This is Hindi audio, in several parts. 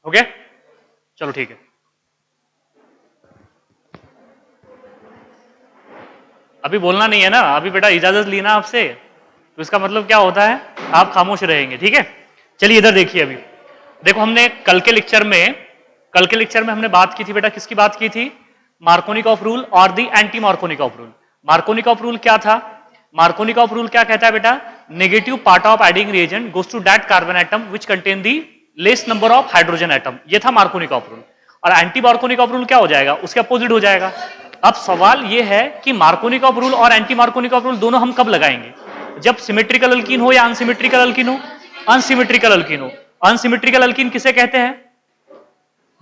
ओके चलो ठीक है। अभी बोलना नहीं है ना, अभी बेटा इजाजत ली ना आपसे, तो इसका मतलब क्या होता है, आप खामोश रहेंगे, ठीक है। चलिए इधर देखिए, अभी देखो हमने कल के लेक्चर में हमने बात की थी बेटा, किसकी बात की थी, मार्कोनिकॉफ रूल और the anti Markovnikov rule. Markovnikov rule क्या था, मार्कोनिकॉफ रूल क्या कहता है बेटा, negative part of adding reagent goes to that carbon atom which contain the less number of hydrogen atom, ये था मार्कोनिकॉफ रूल। और एंटी मार्कोनिकॉफ रूल क्या हो जाएगा, उसके अपोजिट हो जाएगा। अब सवाल यह है कि मार्कोनिकॉफ रूल और एंटी मार्कोनिकॉफ रूल दोनों हम कब लगाएंगे, जब सिमेट्रिकल अल्कीन हो या अनसिमेट्रिकल अल्कीन हो, अनसिमेट्रिकल अल्कीन हो। अनसिमेट्रिकल अल्कीन किसे कहते हैं,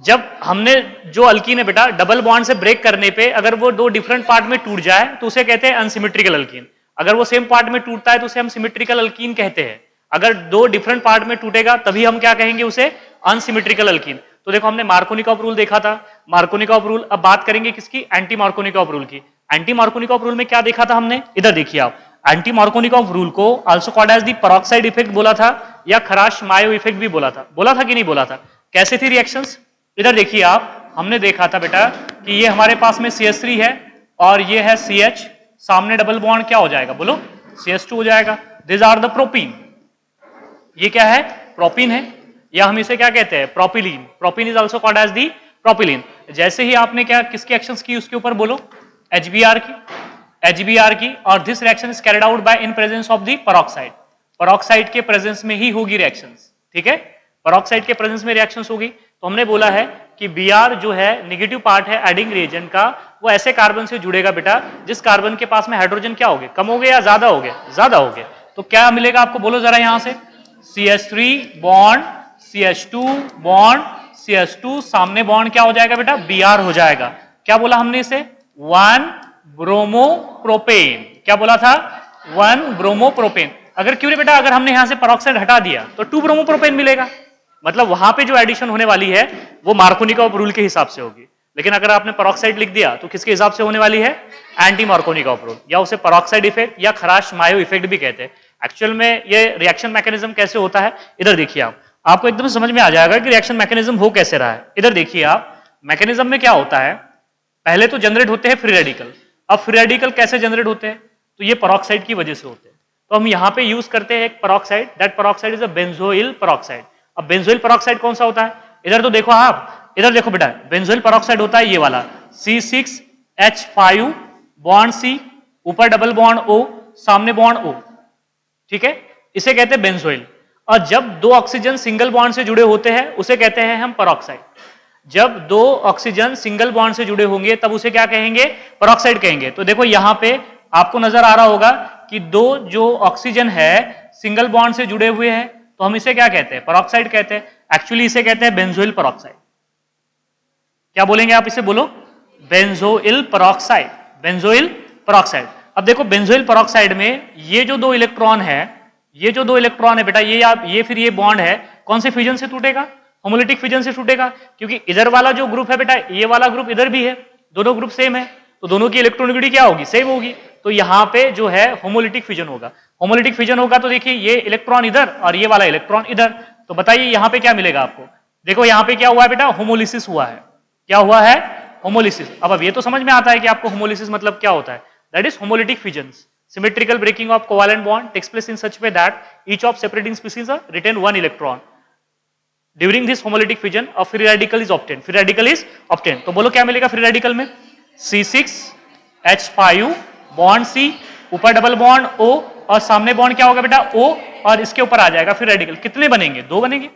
जब हमने जो अल्कीन है बेटा डबल बॉन्ड से ब्रेक करने पे अगर वो दो डिफरेंट पार्ट में टूट जाए तो उसे कहते हैं अनसिमेट्रिकल अल्कीन। अगर वो सेम पार्ट में टूटता है तो उसे हम सिमेट्रिकल अल्कीन कहते हैं। अगर दो डिफरेंट पार्ट में टूटेगा तभी हम क्या कहेंगे, उसे अनसिमेट्रिकल अल्कीन। तो देखो हमने मार्कोनिकॉफ रूल देखा था, मार्कोनिकॉफ रूल। अब बात करेंगे किसकी, एंटी मार्कोनिकॉफ रूल की। एंटी मार्कोनिकॉफ रूल में क्या देखा था हमने, इधर देखिए आप, एंटी मार्कोनिकॉफ रूल को also called as the peroxide effect बोला था या खराश मायो इफेक्ट भी बोला था कि नहीं बोला था। कैसे थी रिएक्शंस, इधर देखिए आप, हमने देखा था बेटा कि ये हमारे पास में CH3 है और ये है CH, सामने डबल बॉन्ड क्या हो जाएगा, बोलो CH2 हो जाएगा। दिस आर द प्रोपीन, ये क्या है, प्रोपीन है, या हम इसे क्या कहते हैं, propylene. Propene is also called as the propylene. जैसे ही आपने क्या किसकी एक्शंस की उसके ऊपर बोलो, HBr की, और this reaction is carried out by in presence of the peroxide. Peroxide के प्रेजेंस में ही होगी रिएक्शंस, ठीक है, पेरोक्साइड के प्रेजेंस में रिएक्शंस होगी। तो हमने बोला है कि Br जो है नेगेटिव पार्ट है एडिंग रिएजेंट का, वो ऐसे कार्बन से जुड़ेगा बेटा जिस कार्बन के पास में हाइड्रोजन क्या हो गए, कम हो गए या ज्यादा हो गए, ज्यादा हो गए। तो क्या मिलेगा आपको, बोलो जरा यहां से, CH3 bond CH2 bond CH2, सामने बॉन्ड क्या हो जाएगा बेटा, Br हो जाएगा। क्या बोला हमने इसे, 1 ब्रोमोप्रोपेन। क्या बोला था, 1 ब्रोमोप्रोपेन। अगर क्यों बेटा, अगर हमने यहां से पेरोक्साइड हटा दिया तो 2 ब्रोमोप्रोपेन मिलेगा। मतलब वहां पे जो एडिशन होने वाली है वो मार्कोनिकॉफ रूल के हिसाब से होगी। लेकिन अगर आपने पेरोक्साइड लिख दिया तो किसके हिसाब से होने वाली है, एंटी मार्कोनिकॉफ रूल, या उसे पेरोक्साइड इफेक्ट या खराश मायो इफेक्ट भी कहते हैं। एक्चुअल में ये रिएक्शन मैकेनिज्म कैसे होता है, इधर देखिए आप, आपको एकदम समझ में आ जाएगा कि रिएक्शन मैकेनिज्म हो कैसे रहा है। इधर देखिए आप, मैकेनिज्म में क्या होता है, पहले तो जनरेट होते हैं फ्री रेडिकल। अब फ्री रेडिकल कैसे जनरेट होते हैं, तो ये पेरोक्साइड की वजह से होते हैं। तो हम यहाँ पे यूज करते हैं एक peroxide, that peroxide is a benzoyl peroxide. अब बेंजोइल पेरोक्साइड कौन सा होता है, इधर तो देखो आप, इधर देखो बेटा, बेंजोइल पेरोक्साइड होता है ये वाला, C6H5 बॉन्ड C, ऊपर डबल बॉन्ड O, सामने बॉन्ड O, ठीक है, इसे कहते हैं बेंजोइल। और जब दो ऑक्सीजन सिंगल बॉन्ड से जुड़े होते हैं उसे कहते हैं हम पेरोक्साइड। जब दो ऑक्सीजन सिंगल बॉन्ड से जुड़े होंगे तब उसे क्या कहेंगे, पेरोक्साइड कहेंगे। तो देखो यहां पे आपको नजर आ रहा होगा कि दो जो ऑक्सीजन है सिंगल बॉन्ड से जुड़े हुए हैं, तो हम इसे क्या कहते हैं, पेरोक्साइड कहते हैं। एक्चुअली इसे कहते हैं बेंजोइल पेरोक्साइड। क्या बोलेंगे आप इसे, बोलो बेंजोइल पेरोक्साइड, बेंजोइल पेरोक्साइड। अब देखो बेंजोइल पेरोक्साइड में ये जो दो इलेक्ट्रॉन है, ये जो दो इलेक्ट्रॉन है बेटा, ये फिर ये बॉन्ड है, कौन से फ्यूजन से टूटेगा, होमोलिटिक फ्यूजन से टूटेगा। क्योंकि इधर वाला जो ग्रुप है बेटा, ये वाला ग्रुप इधर भी है, दोनों ग्रुप सेम है, तो दोनों की इलेक्ट्रॉनिक क्या होगी, सेम होगी। तो यहां पे जो है होमोलिटिक फ्यूजन होगा। होमोलिटिक फ्यूजन होगा तो देखिए ये इलेक्ट्रॉन इधर और ये वाला इलेक्ट्रॉन इधर, तो बताइए यहां पे क्या मिलेगा आपको। देखो यहां पे क्या हुआ है बेटा, होमोलिसिस हुआ है। क्या हुआ है, होमोलिसिस। अब ये तो समझ में आता है कि आपको होमोलिसिस मतलब क्या होता है, that is homolytic fusions, symmetrical breaking of covalent bond takes place in such way that each of separating species retain one electron. During this homolytic fusion a free radical is obtained. Free radical is obtained. तो बोलो क्या मिलेगा फ्री रेडिकल में, C6H5 बॉन्ड C, ऊपर डबल बॉन्ड O और सामने बॉन्ड क्या होगा बेटा O, और इसके ऊपर आ जाएगा फ्री रेडिकल। कितने बनेंगे, दो बनेंगे।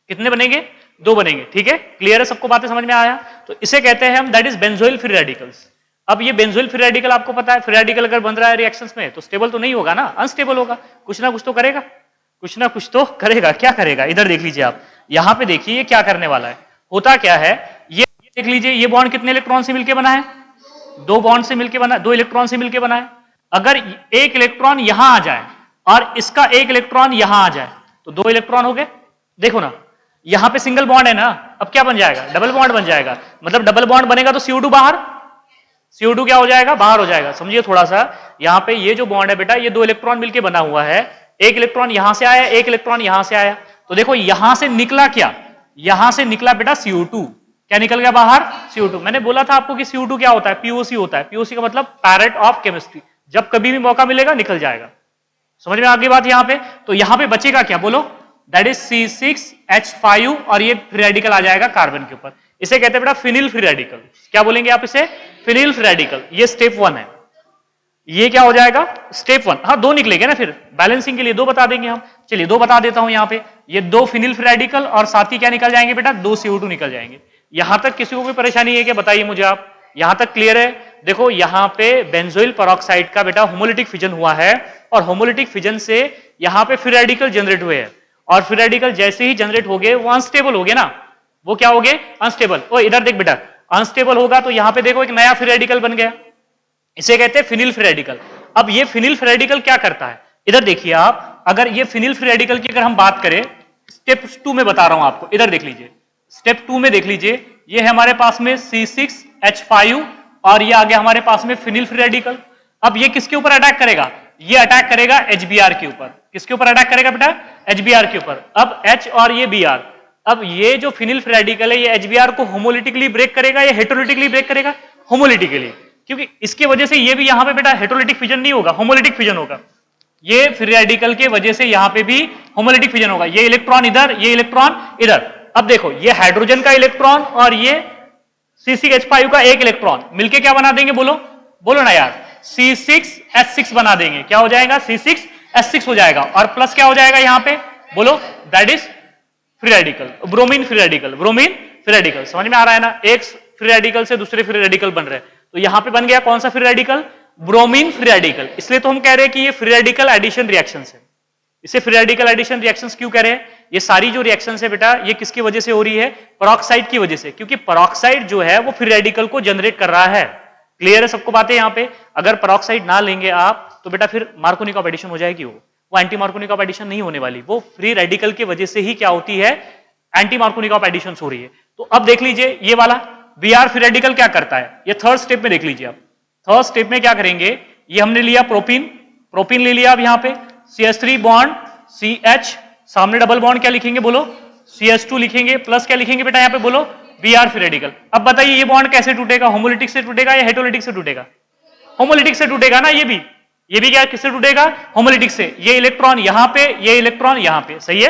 कितने बनेंगे, दो बनेंगे। ठीक है, क्लियर है, सबको बातें समझ में आया। तो इसे कहते हैं हम that is benzoyl free radicals. अब ये बेंजोइल फ्री रेडिकल आपको पता है, फ्री रेडिकल अगर बन रहा है रिएक्शंस में तो स्टेबल तो नहीं होगा ना, अनस्टेबल होगा, कुछ ना कुछ तो करेगा, कुछ ना कुछ तो करेगा। क्या करेगा, इधर देख लीजिए आप, यहां पे देखिए ये क्या करने वाला है। होता क्या है, ये देख लीजिए, ये बॉन्ड कितने इलेक्ट्रॉन से मिलकर बना है, दो बॉन्ड से मिलकर बना, दो इलेक्ट्रॉन से मिलकर बना है। अगर एक इलेक्ट्रॉन यहां आ जाए और इसका एक इलेक्ट्रॉन यहां आ जाए तो दो इलेक्ट्रॉन हो गए। देखो ना, यहां पे सिंगल बॉन्ड है ना, अब क्या बन जाएगा, डबल बॉन्ड बन जाएगा। मतलब डबल बॉन्ड बनेगा तो CO2 बाहर, CO2 क्या हो जाएगा, बाहर हो जाएगा। समझिए थोड़ा सा, यहां पे ये जो बॉन्ड है बेटा, ये दो इलेक्ट्रॉन मिलके बना हुआ है, एक इलेक्ट्रॉन यहां से आया, एक इलेक्ट्रॉन यहां से आया। तो देखो यहां से निकला क्या, यहां से निकला बेटा CO2, क्या निकल गया बाहर? CO2। मैंने बोला था आपको कि CO2 क्या होता है? POC होता है। POC का मतलब पैरेट ऑफ केमिस्ट्री, जब कभी भी मौका मिलेगा निकल जाएगा। समझ में आ गई बात यहां पे? तो यहां पे बचेगा क्या बोलो? दैट इज C6H5 और ये फ्री रेडिकल आ जाएगा कार्बन के ऊपर। इसे कहते हैं बेटा फिनिल फ्री रेडिकल। क्या बोलेंगे आप इसे? Phenyl free radical. ये स्टेप 1 है। ये क्या हो जाएगा? स्टेप 1। हाँ, 2 निकलेंगे ना, फिर बैलेंसिंग के लिए 2 बता देंगे हम। चलिए 2 बता देता हूं यहां पे। ये 2 फिनिल फ्री रेडिकल और साथ ही क्या निकल जाएंगे बेटा? 2 CO2 निकल जाएंगे। यहां तक किसी को कोई परेशानी है क्या? बताइए मुझे आप। यहां तक क्लियर है? देखो यहां पे बेंजोइल पेरोक्साइड का बेटा होमोलिटिक फिजन हुआ है और होमोलिटिक फिजन से यहां पे फ्री रेडिकल जनरेट हुए हैं और फ्री रेडिकल जैसे ही जनरेट हो गए वो अनस्टेबल हो गए ना। वो क्या हो गए? अनस्टेबल। ओ इधर देख बेटा, अनस्टेबल होगा तो यहां पे देखो एक नया फ्री रेडिकल बन गया, इसे कहते हैं फिनिल फ्री रेडिकल। अब ये फिनिल फ्री रेडिकल क्या करता है? इधर देखिए आप, अगर ये फिनिल फ्री रेडिकल की अगर हम बात करें स्टेप 2 में बता रहा हूं आपको, इधर देख लीजिए। स्टेप 2 में देख लीजिए, ये है हमारे पास में C6H5 और ये आ गया हमारे पास में फिनिल फ्री रेडिकल। अब ये किसके ऊपर अटैक करेगा? ये अटैक करेगा HBr के ऊपर। किसके ऊपर अटैक करेगा बेटा? HBr के ऊपर। अब H और ये Br, अब ये जो फिनिल फ्री रेडिकल है ये HBr को होमोलिटिकली ब्रेक करेगा या हेटेरोलिटिकली ब्रेक करेगा? होमोलिटिकली, क्योंकि इसके वजह से ये भी यहां पे बेटा हेटेरोलिटिक फिजन नहीं होगा, होमोलिटिक फिजन होगा। ये फ्री रेडिकल के वजह से यहां पे भी होमोलिटिक फिजन होगा। ये इलेक्ट्रॉन इधर, ये इलेक्ट्रॉन इधर। अब देखो ये हाइड्रोजन का इलेक्ट्रॉन और ये C6H5 का एक इलेक्ट्रॉन मिलके क्या बना देंगे? बोलो बोलो ना यार, C6H6 बना देंगे। क्या हो जाएगा? C6H6 हो जाएगा और प्लस क्या हो जाएगा यहां पे? बोलो, that is free radical, bromine free radical. Bromine free radical समझ में आ रहा है ना? एक फ्री रेडिकल से दूसरे फ्री रेडिकल बन रहे हैं, तो यहां पे बन गया कौन सा free radical? Bromine free radical. इसलिए तो हम कह रहे हैं कि ये फ्री रेडिकल एडिशन रिएक्शंस है। इसे फ्री रेडिकल एडिशन रिएक्शंस क्यों कह रहे हैं? ये सारी जो रिएक्शंस है बेटा ये किसकी वजह से हो रही है? पेरोक्साइड की वजह से, क्योंकि पेरोक्साइड जो है वो फ्री रेडिकल को जनरेट कर रहा है। क्लियर है सबको बातें यहां पे? अगर पेरोक्साइड ना लेंगे आप तो बेटा फिर मार्कोनिकॉफ एडिशन हो जाएगी, वो एंटी मार्कोनिकॉफ एडिशन नहीं होने वाली, वो फ्री रेडिकल की वजह से ही क्या होती है? एंटी मार्कोनिकॉफ एडिशन हो रही है। तो अब देख लीजिए ये वाला Br फ्री रेडिकल क्या करता है? ये थर्ड स्टेप में देख लीजिए आप। थर्ड स्टेप में क्या करेंगे? ये हमने लिया प्रोपीन, प्रोपीन ले लिया। अब यहां पे CH3 बॉन्ड CH, सामने डबल बॉन्ड क्या लिखेंगे? बोलो CH2 लिखेंगे, प्लस क्या लिखेंगे बेटा यहां पे? बोलो Br फ्री रेडिकल। अब बताइए ये बॉन्ड कैसे टूटेगा? होमोलिटिक से टूटेगा या हेटेरोलिटिक से टूटेगा? होमोलिटिक से टूटेगा ना। ये भी क्या किससे टूटेगा? होमोलिटिक से। ये इलेक्ट्रॉन यहां पे, ये इलेक्ट्रॉन यहां पे, सही है?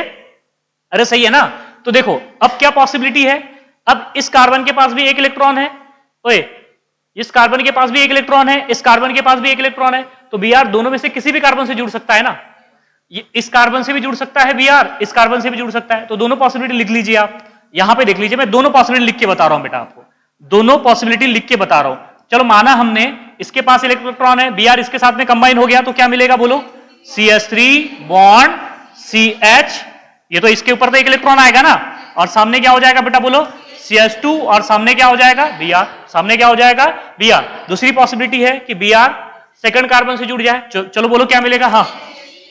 अरे सही है ना? तो देखो अब क्या पॉसिबिलिटी है? अब इस कार्बन के पास भी एक इलेक्ट्रॉन है, ओए इस कार्बन के पास भी एक इलेक्ट्रॉन है, इस कार्बन के पास भी एक इलेक्ट्रॉन है, तो Br दोनों में से किसी भी कार्बन से जुड़ सकता है ना। ये इस कार्बन से भी जुड़ सकता है Br, इस कार्बन से भी जुड़ सकता है। तो दोनों पॉसिबिलिटी लिख लीजिए आप। यहां पे देख लीजिए, मैं दोनों पॉसिबिलिटी लिख के बता रहा हूं बेटा आपको, दोनों पॉसिबिलिटी लिख के बता रहा हूं। चलो माना हमने इसके पास इलेक्ट्रॉन है, Br इसके साथ में कंबाइन हो गया तो क्या मिलेगा? बोलो CH3 बॉन्ड CH, ये तो इसके ऊपर तो एक इलेक्ट्रॉन आएगा ना, और सामने क्या हो जाएगा बेटा? बोलो CH2 और सामने क्या हो जाएगा? Br। सामने क्या हो जाएगा? Br। दूसरी पॉसिबिलिटी है कि Br सेकंड कार्बन से जुड़ जाए। चलो बोलो क्या मिलेगा? हाँ,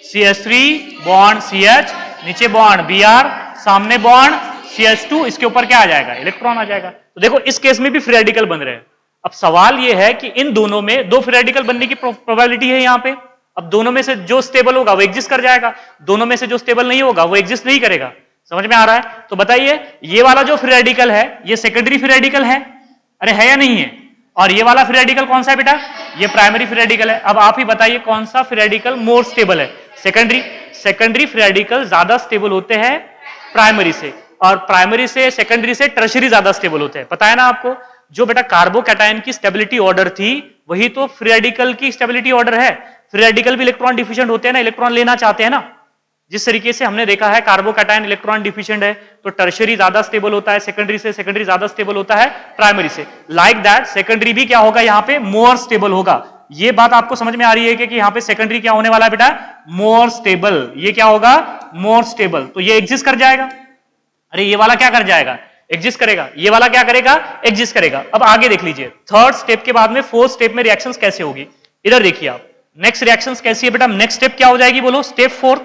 CH3 बॉन्ड CH, नीचे बॉन्ड Br, सामने बॉन्ड CH2, इसके ऊपर क्या आ जाएगा? इलेक्ट्रॉन आ जाएगा। तो देखो इस केस में भी फ्री रेडिकल बन रहे हैं। अब सवाल यह है कि इन दोनों में 2 फ्री रेडिकल बनने की प्रोबेबिलिटी है यहां पे। अब दोनों में से जो स्टेबल होगा वो एग्जिस्ट कर जाएगा, दोनों में से जो स्टेबल नहीं होगा वो एग्जिस्ट नहीं करेगा। समझ में आ रहा है? तो बताइए ये वाला जो फ्री रेडिकल है ये सेकेंडरी फ्री रेडिकल है? अरे है या नहीं है? और ये वाला फ्री रेडिकल कौन सा है बेटा? ये प्राइमरी फ्री रेडिकल है। अब आप ही बताइए कौन सा फ्री रेडिकल मोर स्टेबल है? सेकेंडरी। सेकेंडरी फ्री रेडिकल ज्यादा स्टेबल होते हैं प्राइमरी से, और प्राइमरी से सेकेंडरी से टर्शियरी ज्यादा स्टेबल होते हैं। पता है ना आपको? जो बेटा कार्बोकैटायन की स्टेबिलिटी ऑर्डर थी वही तो फ्री रेडिकल की स्टेबिलिटी ऑर्डर है। फ्री रेडिकल भी इलेक्ट्रॉन डिफिशिएंट होते हैं ना, इलेक्ट्रॉन लेना चाहते हैं ना। जिस तरीके से हमने देखा है कार्बोकैटायन इलेक्ट्रॉन डिफिशिएंट है तो टर्शियरी ज्यादा स्टेबल होता है सेकेंडरी से, सेकेंडरी ज्यादा स्टेबल होता है प्राइमरी से। लाइक दैट सेकेंडरी भी क्या होगा यहां पे? मोर स्टेबल होगा। ये बात आपको समझ में आ रही है कि यहां पे सेकेंडरी क्या होने वाला है बेटा? More stable. ये क्या होगा? More stable. तो ये एग्जिस्ट कर जाएगा। अरे ये वाला क्या कर जाएगा? एग्जिस्ट करेगा। ये वाला क्या करेगा? एग्जिस्ट करेगा। अब आगे देख लीजिए, थर्ड स्टेप के बाद में फोर्थ स्टेप में रिएक्शंस कैसे होगी? इधर देखिए आप, नेक्स्ट रिएक्शंस कैसी है बेटा? नेक्स्ट स्टेप क्या हो जाएगी? बोलो स्टेप 4,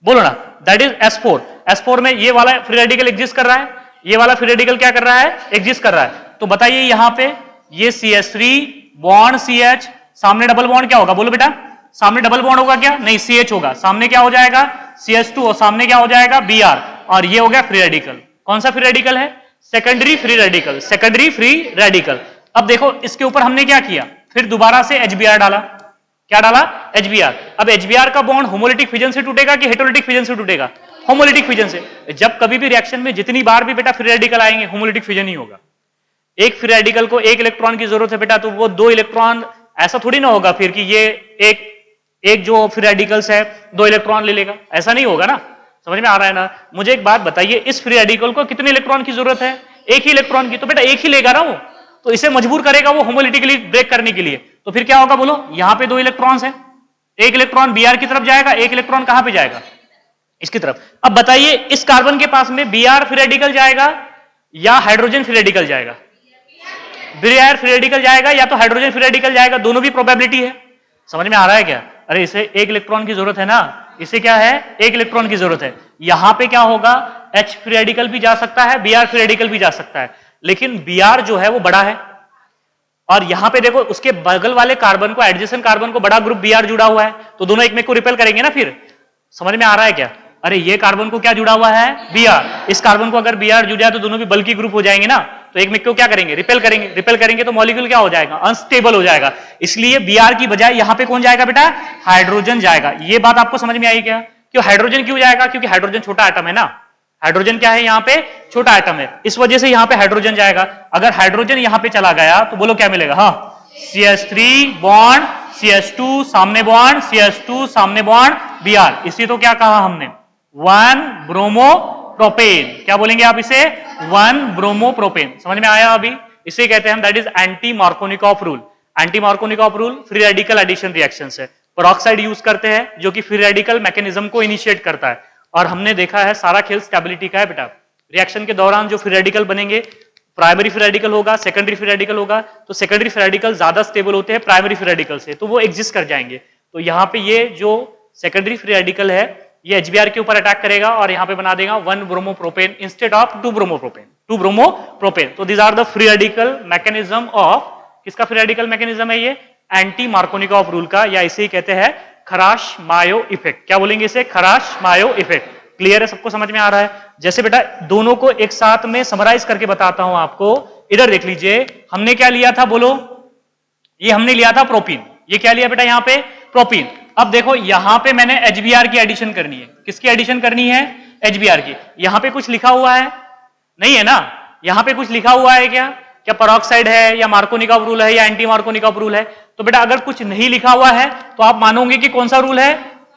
बोलो ना, दैट इज S4। S4 में ये वाला फ्री रेडिकल एग्जिस्ट कर रहा है, ये वाला फ्री रेडिकल क्या कर रहा है? एग्जिस्ट कर रहा है। तो बताइए यहां पे ये CH3 बॉन्ड CH, सामने डबल बॉन्ड क्या होगा? बोलो बेटा, सामने डबल बॉन्ड होगा क्या? नहीं, CH होगा। सामने क्या हो जाएगा? CH2 और सामने क्या हो जाएगा? Br, और ये हो गया फ्री रेडिकल। कौन सा फ्री रेडिकल है? Secondary free radical, secondary free radical. अब देखो इसके ऊपर हमने क्या किया, फिर दोबारा से HBr डाला। क्या डाला? HBr। अब HBr का बॉन्ड होमोलिटिक फिजन से टूटेगा कि हेटेरोलिटिक फिजन से टूटेगा? होमोलिटिक फिजन से। जब कभी भी रिएक्शन में जितनी बार भी बेटा फ्री रेडिकल आएंगे होमोलिटिक फिजन ही होगा। एक फ्री रेडिकल को एक इलेक्ट्रॉन की जरूरत है बेटा, तो वो 2 इलेक्ट्रॉन, ऐसा थोड़ी ना होगा फिर कि ये एक जो फ्री रेडिकल्स है 2 इलेक्ट्रॉन ले लेगा, ऐसा नहीं होगा ना। समझ में आ रहा है ना? मुझे एक बात बताइए, इस फ्री रेडिकल को कितने इलेक्ट्रॉन की जरूरत है? एक ही इलेक्ट्रॉन की, तो बेटा एक ही लेगा ना वो, तो इसे मजबूर करेगा वो होमोलिटिकली ब्रेक करने के लिए। तो फिर क्या होगा बोलो, यहां पे 2 इलेक्ट्रॉन्स है, एक इलेक्ट्रॉन Br की तरफ जाएगा, एक इलेक्ट्रॉन कहां पे जाएगा? इसकी तरफ। अब बताइए इस कार्बन के पास में Br फ्री रेडिकल जाएगा या हाइड्रोजन फ्री रेडिकल जाएगा? Br फ्री रेडिकल जाएगा या तो हाइड्रोजन फ्री रेडिकल जाएगा, दोनों भी प्रोबेबिलिटी है। समझ में आ रहा है क्या? अरे इसे एक इलेक्ट्रॉन की जरूरत है ना, इसे क्या है? एक इलेक्ट्रॉन की जरूरत है। यहां पे क्या होगा, H फ्री रेडिकल भी जा सकता है, Br फ्री रेडिकल भी जा सकता है, लेकिन Br जो है वो बड़ा है, और यहां पे देखो उसके बगल वाले कार्बन को, एडजेसेंट कार्बन को बड़ा ग्रुप Br जुड़ा हुआ है, तो दोनों एक में को रिपेल करेंगे ना फिर। समझ में आ रहा है क्या? अरे ये कार्बन को क्या जुड़ा हुआ है? Br। इस कार्बन को अगर Br जुड़ जाए तो दोनों भी बल्कि ग्रुप हो जाएंगे ना, तो एक में को क्या करेंगे? रिपेल करेंगे। रिपेल करेंगे तो मॉलिक्यूल क्या हो जाएगा? अनस्टेबल हो जाएगा। इसलिए Br की बजाय यहां पे कौन जाएगा बेटा? हाइड्रोजन जाएगा। ये बात आपको समझ में आई क्या? क्यों हाइड्रोजन क्यों जाएगा? क्योंकि हाइड्रोजन छोटा एटम है ना, हाइड्रोजन क्या है? यहां पे छोटा एटम है, इस वजह से यहां पे हाइड्रोजन जाएगा। अगर हाइड्रोजन यहां पे चला गया तो बोलो क्या मिलेगा? हाँ, CH3 बॉन्ड CH2 सामने बॉन्ड CH2 सामने बॉन्ड Br। इसी तो क्या कहा हमने? 1 ब्रोमो प्रोपेन। क्या बोलेंगे आप इसे? 1 ब्रोमो प्रोपेन। समझ में आया अभी? इसे कहते हैं हम, that is anti Markovnikov rule. Anti Markovnikov rule free radical addition reaction है, पेरोक्साइड यूज करते हैं जो कि फ्री रेडिकल मैकेनिज्म को इनिशिएट करता है। और हमने देखा है सारा खेल स्टेबिलिटी का है बेटा। रिएक्शन के दौरान जो फ्री रेडिकल बनेंगे, प्राइमरी फ्री रेडिकल होगा, सेकेंडरी फ्री रेडिकल होगा, तो सेकेंडरी फ्री रेडिकल ज्यादा स्टेबल होते हैं प्राइमरी फ्री रेडिकल से, तो वो एग्जिस्ट कर जाएंगे। तो यहाँ पे ये जो सेकेंडरी फ्री रेडिकल है ये HBr के ऊपर अटैक करेगा और यहाँ पे बना देगा 1 bromo propane instead of 2 bromo propane, 2 bromo propane. तो these are the free radical mechanism of, किसका फ्री रेडिकल मैकेनिज्म है ये? एंटी मार्कोनिकॉफ रूल का, या इसे ही कहते हैं खराश मायो इफेक्ट। क्या बोलेंगे इसे? खराश मायो इफेक्ट। क्लियर है? सबको समझ में आ रहा है? जैसे बेटा दोनों को एक साथ में समराइज करके बताता हूं आपको। इधर देख लीजिए, हमने क्या लिया था बोलो? ये हमने लिया था प्रोपीन। ये क्या लिया बेटा? यहां पे प्रोपीन। अब देखो यहां पे मैंने HBr की एडिशन करनी है। किसकी एडिशन करनी है? HBr की। यहां पे कुछ लिखा हुआ है? नहीं है ना। यहां पे कुछ लिखा हुआ है क्या? क्या पेरोक्साइड है या मार्कोनिकॉफ रूल है या एंटी मार्कोनिकॉफ रूल है? तो बेटा अगर कुछ नहीं लिखा हुआ है तो आप मानोगे कि कौन सा रूल है?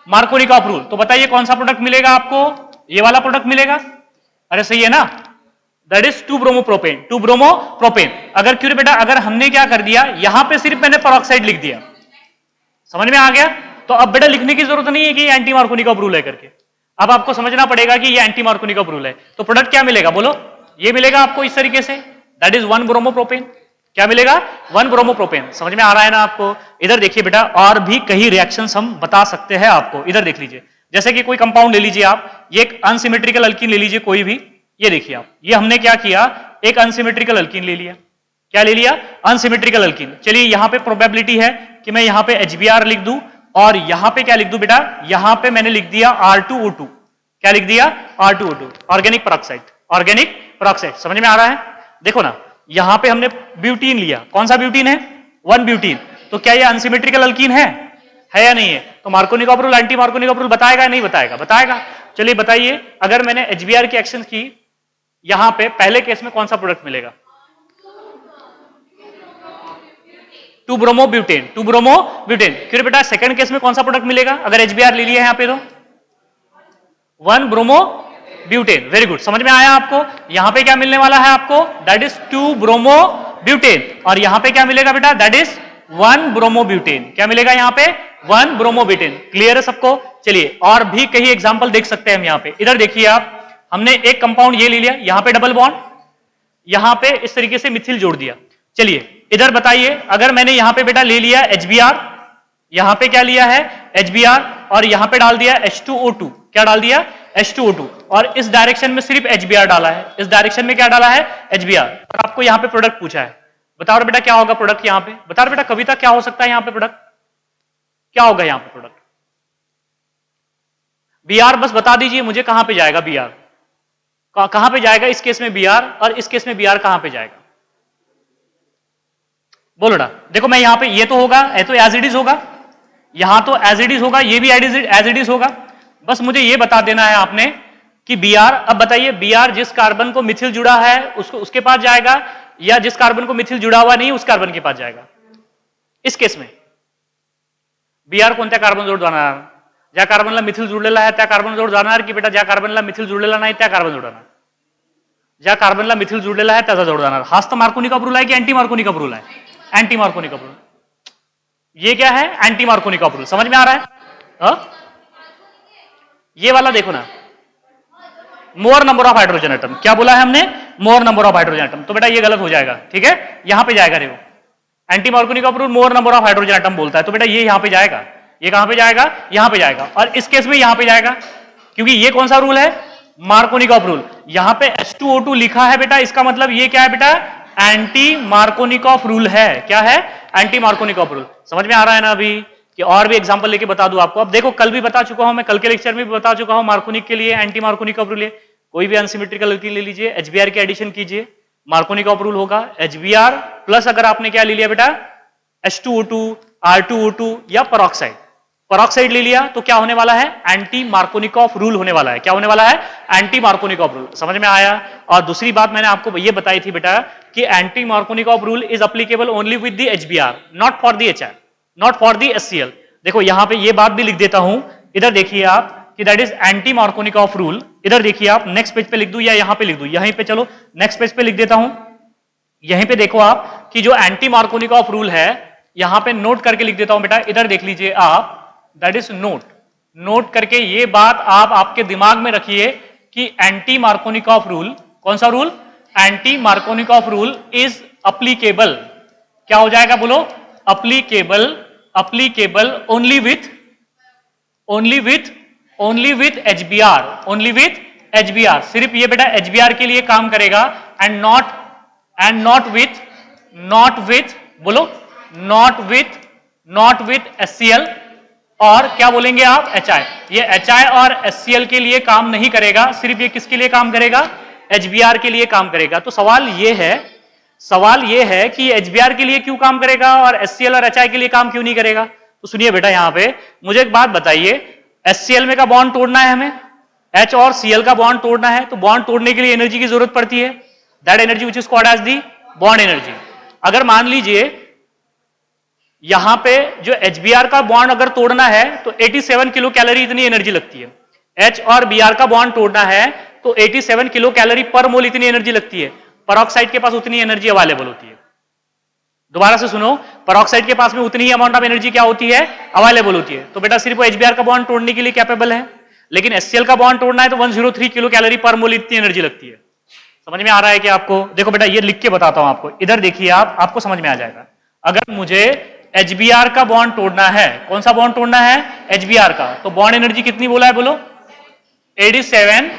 Markovnikov rule. तो बताइए कौन सा प्रोडक्ट मिलेगा आपको? ये वाला प्रोडक्ट मिलेगा। अरे सही है ना, that is 2 bromo propane, 2 bromo propane. अगर क्यों बेटा, अगर हमने क्या कर दिया, यहां पे सिर्फ मैंने पेरोक्साइड लिख दिया, समझ में आ गया? तो अब बेटा लिखने की जरूरत नहीं है कि एंटी मार्कोनिकॉफ रूल है करके। अब आपको समझना पड़ेगा कि ये एंटी मार्कोनिकॉफ रूल है। तो प्रोडक्ट क्या मिलेगा बोलो? ये मिलेगा आपको इस तरीके से, दैट इज 1 ब्रोमो प्रोपेन। क्या मिलेगा? 1 ब्रोमो प्रोपेन। समझ में आ रहा है ना आपको? इधर देखिए बेटा, और भी कई रिएक्शंस हम बता सकते हैं आपको। इधर देख लीजिए, जैसे कि कोई कंपाउंड ले लीजिए आप, ये एक अनसिमेट्रिकल अल्कीन ले लीजिए कोई भी। ये देखिए आप, ये हमने क्या किया, एक अनसिमेट्रिकल अल्कीन ले लिया। क्या ले लिया? Unsymmetrical alkyne. चलिए यहां पे प्रोबेबिलिटी है कि मैं यहां पे HBr लिख दूं, और यहां पे क्या लिख दूं बेटा? यहां पे मैंने लिख दिया R2O2। क्या लिख दिया? R2O2, organic peroxide. Organic peroxide. समझ में आ रहा है? देखो ना, यहां पे हमने ब्यूटीन लिया। कौन सा ब्यूटीन है? 1 ब्यूटीन। तो क्या ये अनसिमेट्रिकल अल्कीन है या नहीं है? तो Markovnikov rule, anti Markovnikov rule बताएगा या नहीं बताएगा? बताएगा। चलिए बताइए, अगर मैंने HBr की एक्शन की, यहां पे पहले केस में कौन सा प्रोडक्ट मिलेगा? 2 ब्रोमो ब्यूटेन, 2 ब्रोमो ब्यूटेन। फिर बेटा सेकंड केस में कौन सा प्रोडक्ट मिलेगा अगर HBr ले लिया है यहां पे? तो 1 ब्रोमो ब्यूटेन। वेरी गुड, समझ में आया आपको? यहां पे क्या मिलने वाला है आपको? That is 2 bromo butane. और यहां पे क्या मिलेगा बेटा? That is 1 bromo butane. क्या मिलेगा यहां पे? 1 ब्रोमो ब्यूटेन। क्लियर है सबको? चलिए और भी कई एग्जांपल देख सकते हैं हम यहां पे। इधर देखिए आप, हमने एक कंपाउंड ये ले लिया, यहां पे डबल बॉन्ड, यहां पे इस तरीके से मिथिल जोड़ दिया। चलिए इधर बताइए, अगर मैंने यहां पे बेटा ले लिया HBr, यहां पे क्या लिया है? HBr, और यहां पे डाल दिया H2O2। क्या डाल दिया? H2O2। और इस डायरेक्शन में सिर्फ HBr डाला है। इस डायरेक्शन में क्या डाला है? HBr। और आपको यहां पे प्रोडक्ट पूछा है, बताओ बेटा क्या होगा प्रोडक्ट यहां पे? बताओ बेटा कविता, क्या हो सकता है यहां पे प्रोडक्ट? क्या होगा यहां पे प्रोडक्ट? Br बस बता दीजिए मुझे, कहां पे जाएगा Br? कहां पे जाएगा इस केस में Br और इस केस में Br कहां पे जाएगा? बोलो ना। देखो मैं यहां पे ये तो होगा, ये तो एज इट इज होगा, यहां तो एज इट इज होगा, ये भी एज इट इज होगा। बस मुझे ये बता देना है आपने कि Br, अब बताइए Br जिस कार्बन को मिथिल जुड़ा है उसके पास जाएगा या जिस कार्बन को मिथिल जुड़ा हुआ नहीं उस कार्बन के पास जाएगा? इस केस में Br कोणत्या कार्बन जोड जाणार? ज्या कार्बनला मिथिल जुळलेला आहे त्या कार्बन जोड जाणार की बेटा ज्या कार्बनला मिथिल जुळलेला नाही त्या कार्बन जोड जाणार? ज्या कार्बनला मिथिल जुळलेला आहे त्याचा जोड जाणार। हाच तो मार्कोनिकॉफ रूल है कि एंटी मार्कोनिकॉफ रूल है? Anti Markovnikov rule. ये क्या है? Anti Markovnikov rule. समझ में आ रहा है? ये वाला देखो ना, मोर नंबर ऑफ हाइड्रोजन एटम, क्या बोला है हमने? मोर नंबर ऑफ हाइड्रोजन एटम। तो बेटा ये गलत हो जाएगा, ठीक है, यहां पे जाएगा। देखो anti Markovnikov rule more number of hydrogen atom बोलता है, तो बेटा ये यहां पे जाएगा। ये कहां पे जाएगा? यहां पे जाएगा। और इस केस में यहां पे जाएगा, क्योंकि ये कौन सा रूल है? Markovnikov rule. यहां पे H2O2 लिखा है बेटा, इसका मतलब ये क्या है बेटा? एंटी मार्कोनिकॉफ रूल है। क्या है? Anti Markovnikov rule. समझ में आ रहा है ना अभी? कि और भी एग्जांपल लेके बता दूं आपको। अब देखो कल भी बता चुका हूं मैं, कल के लेक्चर में भी बता चुका हूं मार्कोनिक के लिए एंटी मार्कोनिकॉफ रूल है। कोई भी अनसिमेट्रिकल एल्कीन ले लीजिए, HBr के एडिशन कीजिए, मार्कोनिकॉफ रूल होगा HBr प्लस अगर आपने क्या ले लिया बेटा H2O2, R2O2 या पेरोक्साइड, पेरोक्साइड ले लिया तो क्या होने वाला है? एंटी मार्कोनिकॉफ रूल होने वाला है। क्या होने वाला है? Anti Markovnikov rule. समझ में आया? और दूसरी बात मैंने आपको ये बताई थी बेटा कि anti Markovnikov rule is applicable only with the HBr, not for the HI, not for the HCl। देखो यहां पे ये बात भी लिख देता हूं, इधर देखिए आप कि that is anti Markovnikov rule. इधर देखिए आप, नेक्स्ट पेज पे लिख दूं या यहां पे लिख दूं? यहीं पे चलो नेक्स्ट पेज पे लिख देता हूं। यहीं पे देखो आप कि जो एंटी मार्कोनिकॉफ रूल है, यहां पे नोट करके लिख देता हूं बेटा, इधर देख लीजिए आप, दैट इज नोट करके ये बात आप आपके दिमाग में रखिए कि एंटी मार्कोनिकॉफ रूल, कौन सा rule? Anti Markovnikov rule is applicable. क्या हो जाएगा बोलो? Applicable only with HBr, only with HBr। सिर्फ ये बेटा HBr के लिए काम करेगा एंड नॉट विथ HCl और क्या बोलेंगे आप? HI। ये HI और HCl के लिए काम नहीं करेगा, सिर्फ ये किसके लिए काम करेगा? HBr के लिए काम करेगा। तो सवाल ये है कि HBr के लिए क्यों काम करेगा और HCl और HI के लिए काम क्यों नहीं करेगा? तो सुनिए बेटा, यहां पे मुझे एक बात बताइए, HCl में का बॉन्ड तोड़ना है हमें, H और Cl का बॉन्ड तोड़ना है, तो बॉन्ड तोड़ने के लिए एनर्जी की जरूरत पड़ती है, that energy which is called as the bond energy. अगर मान लीजिए यहां पे जो HBr का बॉन्ड अगर तोड़ना है तो 87 किलो कैलोरी इतनी एनर्जी लगती है। H और Br का बॉन्ड तोड़ना है तो 87 किलो कैलोरी पर मोल इतनी एनर्जी लगती है। पेरोक्साइड के पास उतनी एनर्जी अवेलेबल होती है। दोबारा से सुनो, पेरोक्साइड के पास में उतनी ही अमाउंट ऑफ एनर्जी क्या होती है? अवेलेबल होती है। तो बेटा सिर्फ HBr का बॉन्ड तोड़ने के लिए कैपेबल है, लेकिन HCl का बॉन्ड तोड़ना है तो 103 किलो कैलोरी पर मोल इतनी एनर्जी लगती है। समझ में आ रहा है कि आपको? देखो बेटा ये लिख के बताता हूं आपको, इधर देखिए आप, आपको समझ में आ जाएगा। अगर मुझे HBr का बॉन्ड तोड़ना है, कौन सा बॉन्ड तोड़ना है? HBr का, तो बॉन्ड एनर्जी कितनी बोला है बोलो? 87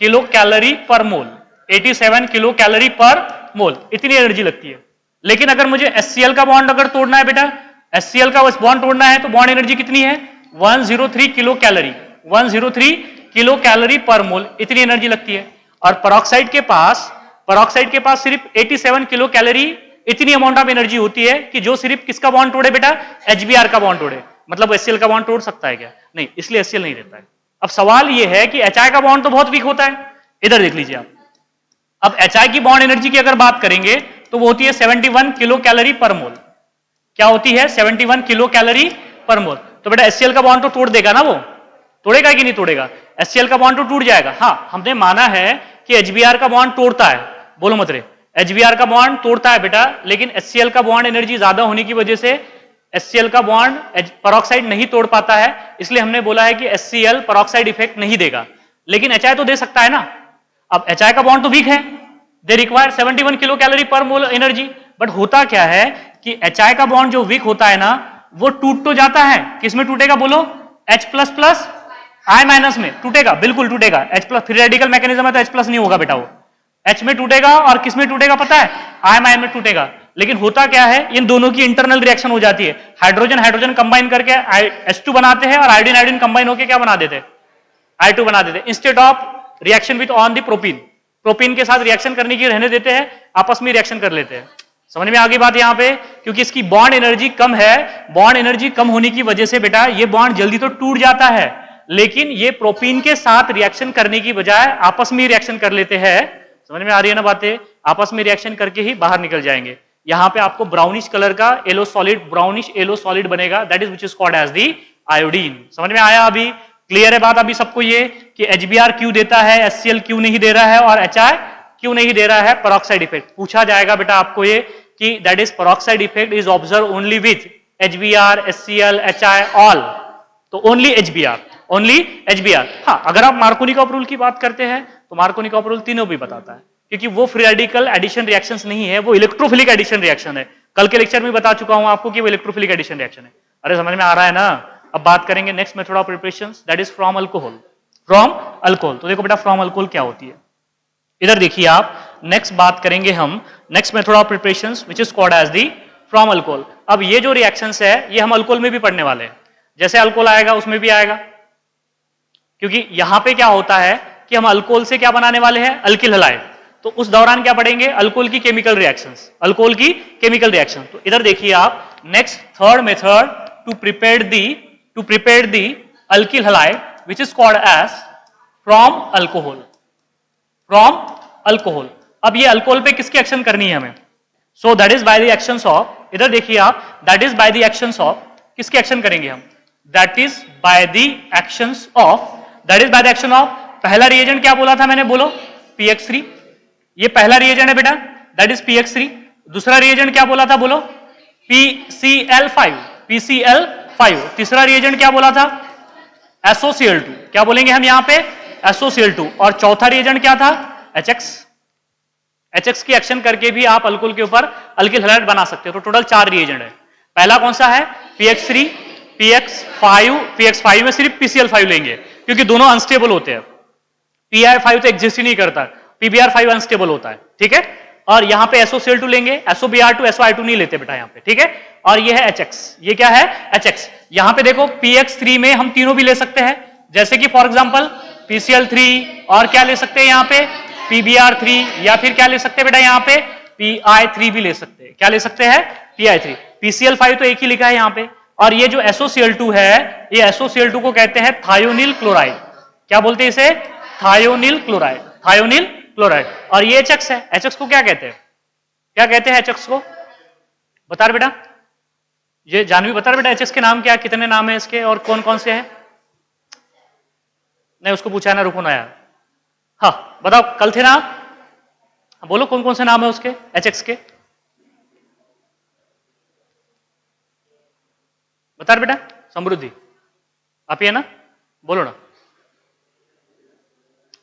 किलो कैलोरी पर मोल, 87 किलो कैलोरी पर मोल इतनी एनर्जी लगती है। लेकिन अगर मुझे HCl का बॉन्ड अगर तोड़ना है बेटा, HCl का बॉन्ड तोड़ना है तो बॉन्ड एनर्जी कितनी है? 103 किलो कैलोरी, 103 किलो कैलोरी पर मोल इतनी एनर्जी लगती है। और पेरोक्साइड के पास सिर्फ 87 किलो कैलोरी इतनी अमाउंट ऑफ एनर्जी होती है कि जो सिर्फ किसका बॉन्ड तोड़े बेटा? HBr का बॉन्ड तोड़े। मतलब HCl का बॉन्ड तोड़ सकता है क्या? नहीं, इसलिए HCl नहीं रहता है। अब सवाल यह है कि HI का बॉन्ड तो बहुत वीक होता है, इधर देख लीजिए आप। अब HI की बॉन्ड एनर्जी की अगर बात करेंगे तो वो होती है 71 किलो कैलोरी पर मोल। क्या होती है? 71 किलो कैलोरी पर मोल। तो बेटा HCl का बॉन्ड तो तोड़ देगा ना, वो तोड़ेगा कि नहीं तोड़ेगा? HCl का बॉन्ड तो टूट जाएगा। हाँ, हमने माना है कि HBr का बॉन्ड तोड़ता है, बोलो मत रे, HBr का बॉन्ड तोड़ता है बेटा, लेकिन HCl का बॉन्ड एनर्जी ज्यादा होने की वजह से HCl का बॉन्ड पेरोक्साइड नहीं तोड़ पाता है, इसलिए हमने बोला है कि HCl पेरोक्साइड इफेक्ट नहीं देगा। लेकिन HI तो दे सकता है ना। अब HI का बॉन्ड तो वीक है, दे रिक्वायर 71 किलो कैलोरी पर मोल एनर्जी। बट होता क्या है कि HI का बॉन्ड जो वीक होता है ना, वो टूट तो जाता है, किसमें टूटेगा बोलो? H++ I- में टूटेगा, बिल्कुल टूटेगा। H+, फ्री रेडिकल मैकेनिज्म है तो H+ नहीं होगा बेटा, वो H में टूटेगा। और किस में टूटेगा पता है? I- में टूटेगा। लेकिन होता क्या है, इन दोनों की इंटरनल रिएक्शन हो जाती है, हाइड्रोजन कंबाइन करके H2 बनाते हैं और आयोडीन कंबाइन होकर क्या बना देते हैं? I2 बना देते हैं, instead of reaction with on the propene. Propene के साथ रिएक्शन करने की रहने देते हैं, आपस में रिएक्शन कर लेते हैं। समझ में आ गई बात यहां पे? क्योंकि इसकी बॉन्ड एनर्जी कम है, बॉन्ड एनर्जी कम होने की वजह से बेटा ये बॉन्ड जल्दी तो टूट जाता है, लेकिन ये प्रोपीन के साथ रिएक्शन करने की बजाय आपस में रिएक्शन कर लेते हैं। समझ में आ रही है ना बातें? आपस में रिएक्शन करके ही बाहर निकल जाएंगे। यहां पे आपको ब्राउनिश कलर का yellow solid, brownish yellow solid बनेगा, that is which is called as the iodine. समझ में आया? अभी क्लियर है बात अभी सबको ये कि HBr क्यों देता है, HCl क्यों नहीं दे रहा है और HI क्यों नहीं दे रहा है? पेरोक्साइड इफेक्ट पूछा जाएगा बेटा आपको ये कि that is peroxide effect is observe only with HBr, HCl, HI all. तो ओनली HBr। हाँ, अगर आप मार्कोनी-कॉपर रूल की बात करते हैं तो मार्कोनी-कॉपर रूल तीनों भी बताता है, क्योंकि वो फ्री रेडिकल एडिशन रिएक्शंस नहीं है, वो इलेक्ट्रोफिलिक एडिशन रिएक्शन है। कल के लेक्चर में बता चुका हूं आपको कि वो इलेक्ट्रोफिलिक एडिशन रिएक्शन है। अरे समझ में आ रहा है ना? अब बात करेंगे next method of preparations, that is from alcohol. From alcohol, तो देखो बेटा फ्रॉम अल्कोहल क्या होती है, इधर देखिए आप। नेक्स्ट बात करेंगे हम next method of preparations which is called as the from alcohol. अब ये जो रिएक्शंस है ये हम अल्कोहल में भी पढ़ने वाले हैं, जैसे अल्कोहल आएगा उसमें भी आएगा, क्योंकि यहां पे क्या होता है कि हम अल्कोहल से क्या बनाने वाले हैं? Alkyl halide. तो उस दौरान क्या पढ़ेंगे? अल्कोहल की केमिकल रिएक्शंस, अल्कोहल की केमिकल रिएक्शन। तो इधर देखिए आप, next third method to prepare the alkyl halide which is called as from alcohol. अब ये अल्कोहल पे किसकी एक्शन करनी है हमें? So that is by the actions of, इधर देखिए आप, that is by the actions of, किसकी एक्शन करेंगे हम? That is by the actions of, पहला रिएजेंट क्या बोला था मैंने? बोलो PX3, ये पहला रिएजेंट है बेटा, दैट इज PX3। दूसरा रिएजेंट क्या बोला था? बोलो PCl5। तीसरा रिएजेंट क्या बोला था? SOCl2। क्या बोलेंगे हम यहां पे? SOCl2। और चौथा रिएजेंट क्या था? HX की एक्शन करके भी आप अल्कोहल के ऊपर अल्किल हैलाइड बना सकते हो। तो टोटल 4 रिएजेंट है। पहला कौन सा है? PX3, PX5 में सिर्फ PCl5 लेंगे क्योंकि दोनों अनस्टेबल होते हैं। PI5 तो एग्जिस्ट ही नहीं करता, PBr5 अनस्टेबल होता है, ठीक है। और यहां पे SOCl2 लेंगे, SOBr2, SOI2 नहीं लेते बेटा यहां पे, ठीक है। और ये है HX, ये क्या है? HX। यहां पे देखो PX3 में हम तीनों भी ले सकते हैं, जैसे कि फॉर एग्जांपल PCl3, और क्या ले सकते हैं यहां पे? PBr3, या फिर क्या ले सकते हैं बेटा यहां पे? PI3 भी ले सकते हैं। क्या ले सकते हैं? PI3। PCl5 तो एक ही लिखा है यहां पे। और ये जो SOCl2 है, ये SOCl2 को कहते हैं थायोनिल क्लोराइड। क्या बोलते हैं इसे? Thionyl chloride. और ये HX है। HX को क्या कहते हैं? क्या कहते हैं HX को? बता रहे बेटा, ये जानवी बता रहे बेटा HX के नाम क्या, कितने नाम है इसके और कौन कौन से हैं? नहीं, उसको पूछा ना, रुको ना यार। हाँ बताओ, कल थे ना आप? बोलो कौन कौन से नाम है उसके, HX के? बता रहे बेटा। समृद्धि, आप ही है ना? बोलो ना।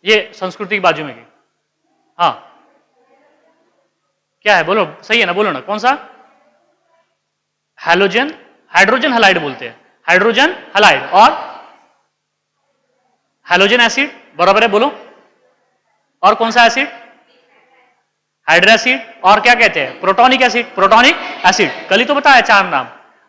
ये संस्कृति की बाजू में की, हाँ क्या है? बोलो, सही है ना? बोलो ना, कौन सा? हाइड्रोजन हैलाइड बोलते हैं, हाइड्रोजन हैलाइड। और हैलोजन एसिड, बराबर है, बोलो। और कौन सा एसिड? हाइड्रोएसिड। और क्या कहते हैं? Protonic acid. कल ही तो बताया 4 नाम।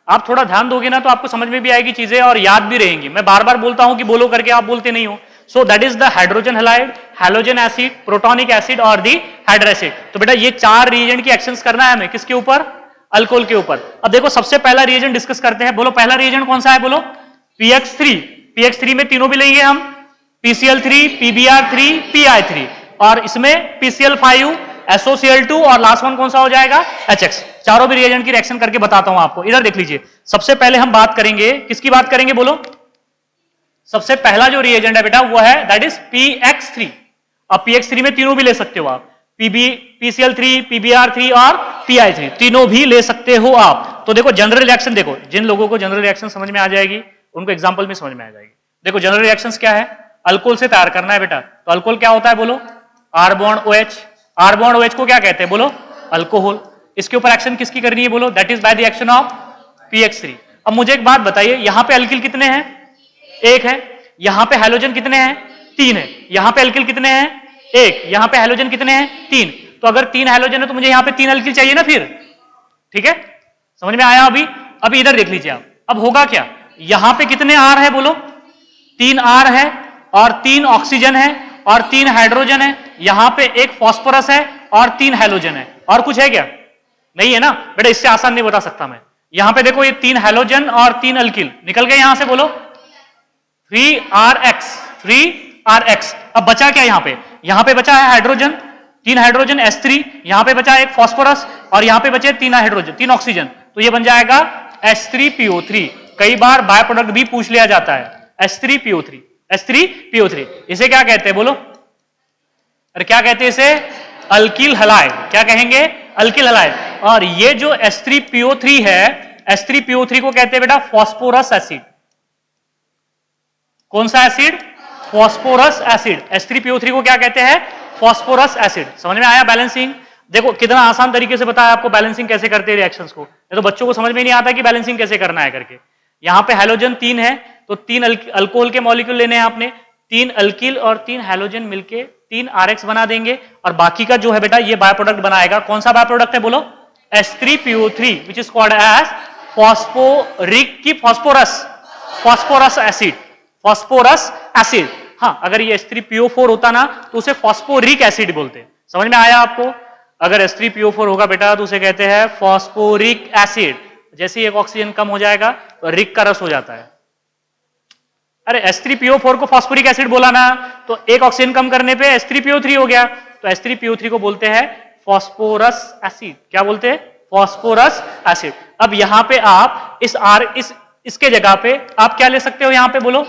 आप थोड़ा ध्यान दोगे ना तो आपको समझ में भी आएगी चीजें और याद भी रहेंगी। मैं बार बार बोलता हूं कि बोलो करके, आप बोलते नहीं हो। सो that is the hydrogen halide, halogen acid, protonic acid और दी हाइड्रोएसिड। तो बेटा ये 4 रिएजेंट की एक्शंस करना है हमें, किसके ऊपर? अल्कोहल के ऊपर। अब देखो सबसे पहला रिएजेंट डिस्कस करते हैं। बोलो पहला रिएजेंट कौन सा है? बोलो PX3 में तीनों भी लेंगे हम, PCl3, PBr3, PI3। और इसमें PCl5, SOCl2 और लास्ट वन कौन सा हो जाएगा? HX। चारों भी रिएजेंट की रिएक्शन करके बताता हूं आपको। इधर देख लीजिए, सबसे पहले हम बात करेंगे, किसकी बात करेंगे? बोलो। सबसे पहला जो रिएजेंट है बेटा वो है दैट इज PX3। अब PX3 में तीनों भी ले सकते हो आप, PCl3, PBr3 और PI3, तीनों भी ले सकते हो आप। तो देखो जनरल रिएक्शन, देखो जिन लोगों को जनरल रिएक्शन समझ में आ जाएगी उनको एग्जांपल में समझ में आ जाएगी। देखो जनरल रिएक्शंस क्या है? अल्कोहल से तैयार करना है बेटा। तो अल्कोहल क्या होता है? बोलो R bond OH। R bond OH को क्या कहते हैं? बोलो अल्कोहल। इसके ऊपर एक्शन किसकी करनी है? बोलो that is by the action of PX3। अब मुझे एक बात बताइए, यहां पे अल्किल कितने हैं? 1 है। यहां पे हैलोजन कितने हैं? 3 है। यहां पे अल्किल कितने हैं? 1। यहां पे हैलोजन कितने हैं? 3। तो अगर 3 हैलोजन है तो मुझे यहां पे 3 अल्किल चाहिए ना फिर, ठीक है? समझ में आया? अभी इधर देख लीजिए आप, अब होगा क्या? यहां पे कितने R है? बोलो 3 R है और 3 ऑक्सीजन है और 3 हाइड्रोजन है। यहां पे एक फास्फोरस है और 3 हैलोजन है, और कुछ है क्या? नहीं है ना बेटा, इससे आसान नहीं बता सकता मैं। यहां पे देखो ये 3 हैलोजन और 3 अल्किल निकल गए यहां से, बोलो 3RX। अब बचा क्या यहां पे? यहां पे बचा है हाइड्रोजन, 3 हाइड्रोजन H3, यहां पे बचा एक फास्फोरस और यहां पे बचे 3 हाइड्रोजन, 3 ऑक्सीजन, तो ये बन जाएगा H3PO3। कई बार बाय प्रोडक्ट भी पूछ लिया जाता है, H3PO3। इसे क्या कहते हैं बोलो? अरे क्या कहते हैं इसे? Alkyl halide. क्या कहेंगे? Alkyl halide. और ये जो H3PO3 है, H3PO3 को कहते हैं बेटा फास्फोरस एसिड। कौन सा एसिड? Phosphorus acid. H3PO3 को क्या कहते हैं? Phosphorus acid. समझ में आया बैलेंसिंग? देखो कितना आसान तरीके से बताया आपको बैलेंसिंग कैसे करते हैं रिएक्शंस को। ये तो बच्चों को समझ में नहीं आता कि बैलेंसिंग कैसे करना है करके। यहां पे हैलोजन 3 है तो 3 अल्कोहल के मॉलिक्यूल लेने हैं आपने, 3 अल्किल और 3 हैलोजन मिलके 3 RX बना देंगे, और बाकी का जो है बेटा ये बाय प्रोडक्ट बनाएगा। कौन सा बाय प्रोडक्ट है बोलो? H3PO3 which is called as phosphoric की फास्फोरस एसिड। हाँ, अगर ये H3PO4 होता ना तो उसे फास्फोरिक एसिड बोलते। समझ में आया आपको? अगर H3PO4 होगा बेटा तो उसे कहते हैं फास्फोरिक एसिड। जैसे ही एक ऑक्सीजन कम हो जाएगा तो रिक का रस हो जाता है। अरे H3PO4 को फास्फोरिक एसिड बोला ना तो एक ऑक्सीजन कम करने पे H3PO3 हो गया, तो H3PO3 को बोलते हैं फास्फोरस एसिड। क्या बोलते हैं? Phosphorus acid. अब यहां पे आप इसके जगह पे आप क्या ले सकते हो? यहां पे बोलो,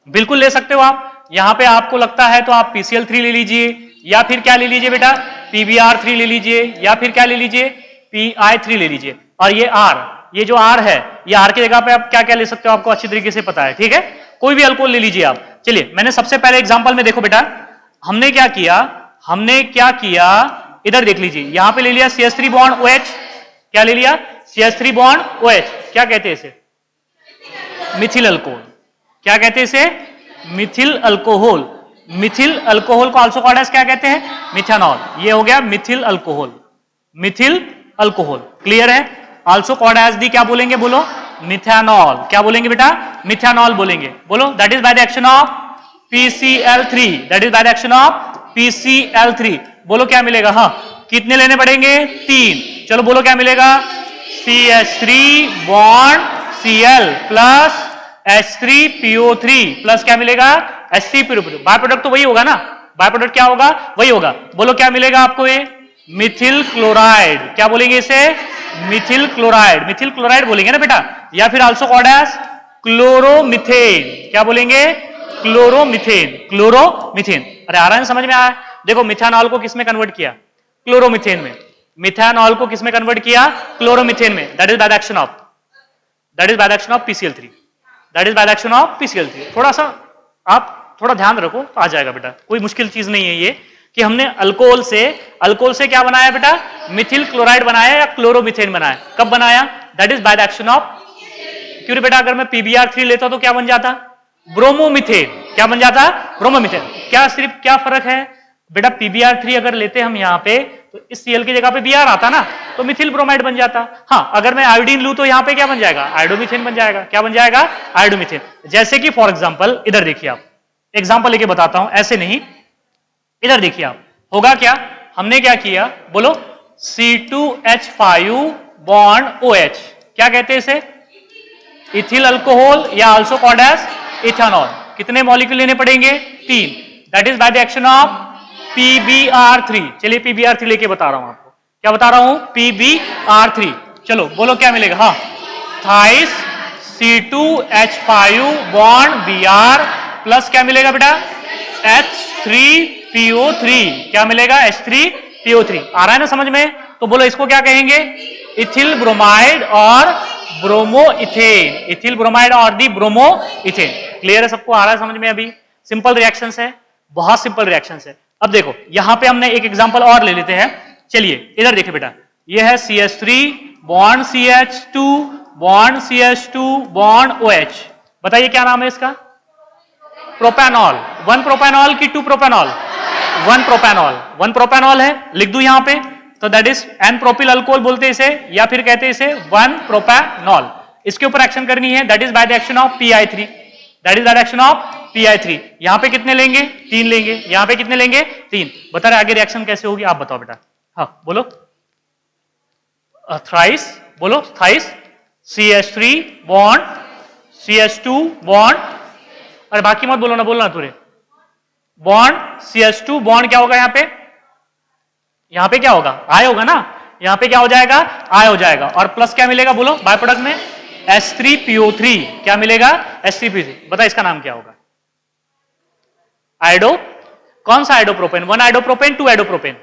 बिल्कुल ले सकते हो आप। यहां पे आपको लगता है तो आप PCl3 ले लीजिए, या फिर क्या ले लीजिए बेटा? PBr3 ले लीजिए, या फिर क्या ले लीजिए? PI3 ले लीजिए। और ये R, ये जो R है, ये R की जगह पे आप क्या क्या ले सकते हो आपको अच्छी तरीके से पता है, ठीक है? कोई भी अल्कोहल ले लीजिए आप। चलिए मैंने सबसे पहले एग्जांपल में देखो बेटा हमने क्या किया, इधर देख लीजिए, यहां पे ले लिया CH3 बॉन्ड OH। क्या ले लिया? CH3 bond OH। क्या कहते हैं इसे? मिथिल अल्कोहल। क्या कहते हैं इसे? मिथिल अल्कोहल। मिथिल अल्कोहल को आल्सो कॉल्ड एज क्या कहते हैं? मिथेनॉल। ये हो गया मिथिल अल्कोहल। क्लियर है? आल्सो कॉल्ड एज दी क्या बोलेंगे बोलो? मिथेनॉल। क्या बोलेंगे बेटा? मिथेनॉल बोलेंगे। बोलो that is by the action of PCl3। बोलो क्या मिलेगा? हाँ, कितने लेने पड़ेंगे? 3। चलो बोलो क्या मिलेगा? CH3 bond Cl plus H3PO3 plus क्या मिलेगा? H3PO3। बाय प्रोडक्ट तो वही होगा ना? बाय प्रोडक्ट क्या होगा? वही होगा। बोलो क्या मिलेगा आपको? ये मिथिल क्लोराइड। क्या बोलेंगे इसे? मिथिल क्लोराइड बोलेंगे ना बेटा, या फिर आल्सो कॉल्ड एज क्लोरोमीथेन। क्या बोलेंगे? क्लोरोमीथेन। अरे आ रहा है समझ में? आया? देखो मिथेनॉल को किसमें कन्वर्ट किया? क्लोरोमीथेन में। मिथेनॉल को किसमें कन्वर्ट किया? क्लोरोमीथेन में। That is by the action of PCl3। थोड़ा सा आप थोड़ा ध्यान रखो तो आ जाएगा बेटा, कोई मुश्किल चीज नहीं है ये कि हमने अल्कोहल से क्या बनाया बेटा? मिथिल क्लोराइड बनाया या क्लोरोमीथेन बनाया। कब बनाया? That is by the action of, क्योंकि बेटा अगर मैं PBr3 लेता तो क्या बन जाता? ब्रोमोमीथेन। क्या बन जाता? ब्रोमोमीथेन। क्या फर्क है बेटा? PBr3 अगर लेते हम यहां पे तो इस Cl की जगह पे Br आता ना तो मिथिल ब्रोमाइड बन जाता। हाँ, अगर मैं आयोडीन लूं तो यहां पे क्या बन जाएगा? आयोडोमीथेन बन जाएगा। क्या बन जाएगा? आयोडोमीथेन। जैसे कि फॉर एग्जांपल इधर देखिए, आप एग्जांपल लेके बताता हूं, ऐसे नहीं, इधर देखिए आप, होगा क्या? हमने क्या किया बोलो? C2H5 bond OH। क्या कहते हैं इसे? इथिल अल्कोहल या आल्सो कॉल्ड एज इथेनॉल। कितने मॉलिक्यूल लेने पड़ेंगे? 3। That is by the action of PBr3। चलिए PBr3 लेके बता रहा हूं आपको। क्या बता रहा हूं? PBr3। चलो बोलो क्या मिलेगा? हाँ, thighs C2H5 bond Br plus क्या मिलेगा बेटा? H3PO3। क्या मिलेगा? H3PO3। आ रहा है ना समझ में? तो बोलो इसको क्या कहेंगे? इथिल ब्रोमाइड और ब्रोमोइथेन। क्लियर है सबको? आ रहा है समझ में? अभी सिंपल रिएक्शंस है, बहुत सिंपल रिएक्शंस है। अब देखो यहां पे हमने एक एग्जांपल और ले लेते हैं। चलिए इधर देखिए बेटा, ये है CH3 bond CH2 bond CH2 bond OH। बताइए क्या नाम है इसका? प्रोपेनॉल। 1 प्रोपेनॉल की 2 प्रोपेनॉल? 1 प्रोपेनॉल है। लिख दूं यहां पे तो that is an propyl alcohol बोलते हैं इसे, या फिर कहते हैं इसे 1 प्रोपेनॉल। इसके ऊपर एक्शन करनी है, that is by the action of PI3। That is direction of Pi3। यहां पे कितने लेंगे? 3 लेंगे। यहां पे कितने लेंगे? 3। बता रहे आगे रिएक्शन कैसे होगी, आप बताओ बेटा। हाँ बोलो। थ्राइस बोलो, thrice CH3 bond CH2 bond, अरे बाकी मत बोलो ना, बोलना तुरे। बॉन्ड CH2 बॉन्ड क्या होगा यहां पे? यहां पे क्या होगा? आई होगा ना। यहां पे क्या हो जाएगा? आई हो जाएगा। और प्लस क्या मिलेगा बोलो बाय प्रोडक्ट में? H3PO3। क्या मिलेगा? H3PO3। बता इसका नाम क्या होगा? आइडो। कौन सा आइडोप्रोपेन? 1 आइडोप्रोपेन, 2 आइडोप्रोपेन?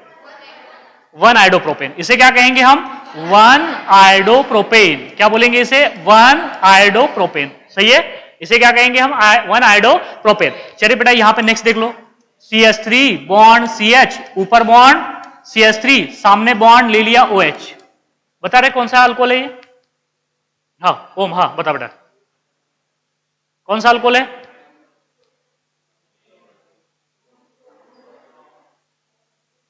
1 आइडोप्रोपेन। इसे क्या कहेंगे हम? 1 आइडोप्रोपेन। क्या बोलेंगे इसे? 1 आइडोप्रोपेन। सही है। इसे क्या कहेंगे हम? 1 आइडोप्रोपेन। चलिए बेटा यहां पे नेक्स्ट देख लो। CH3 बॉन्ड CH, ऊपर बॉन्ड CH3, सामने बॉन्ड ले लिया OH। बता रहे कौन सा अल्कोहल है ये? हाँ ओम, हाँ बता बेटा कौन सा अल्कोहल है?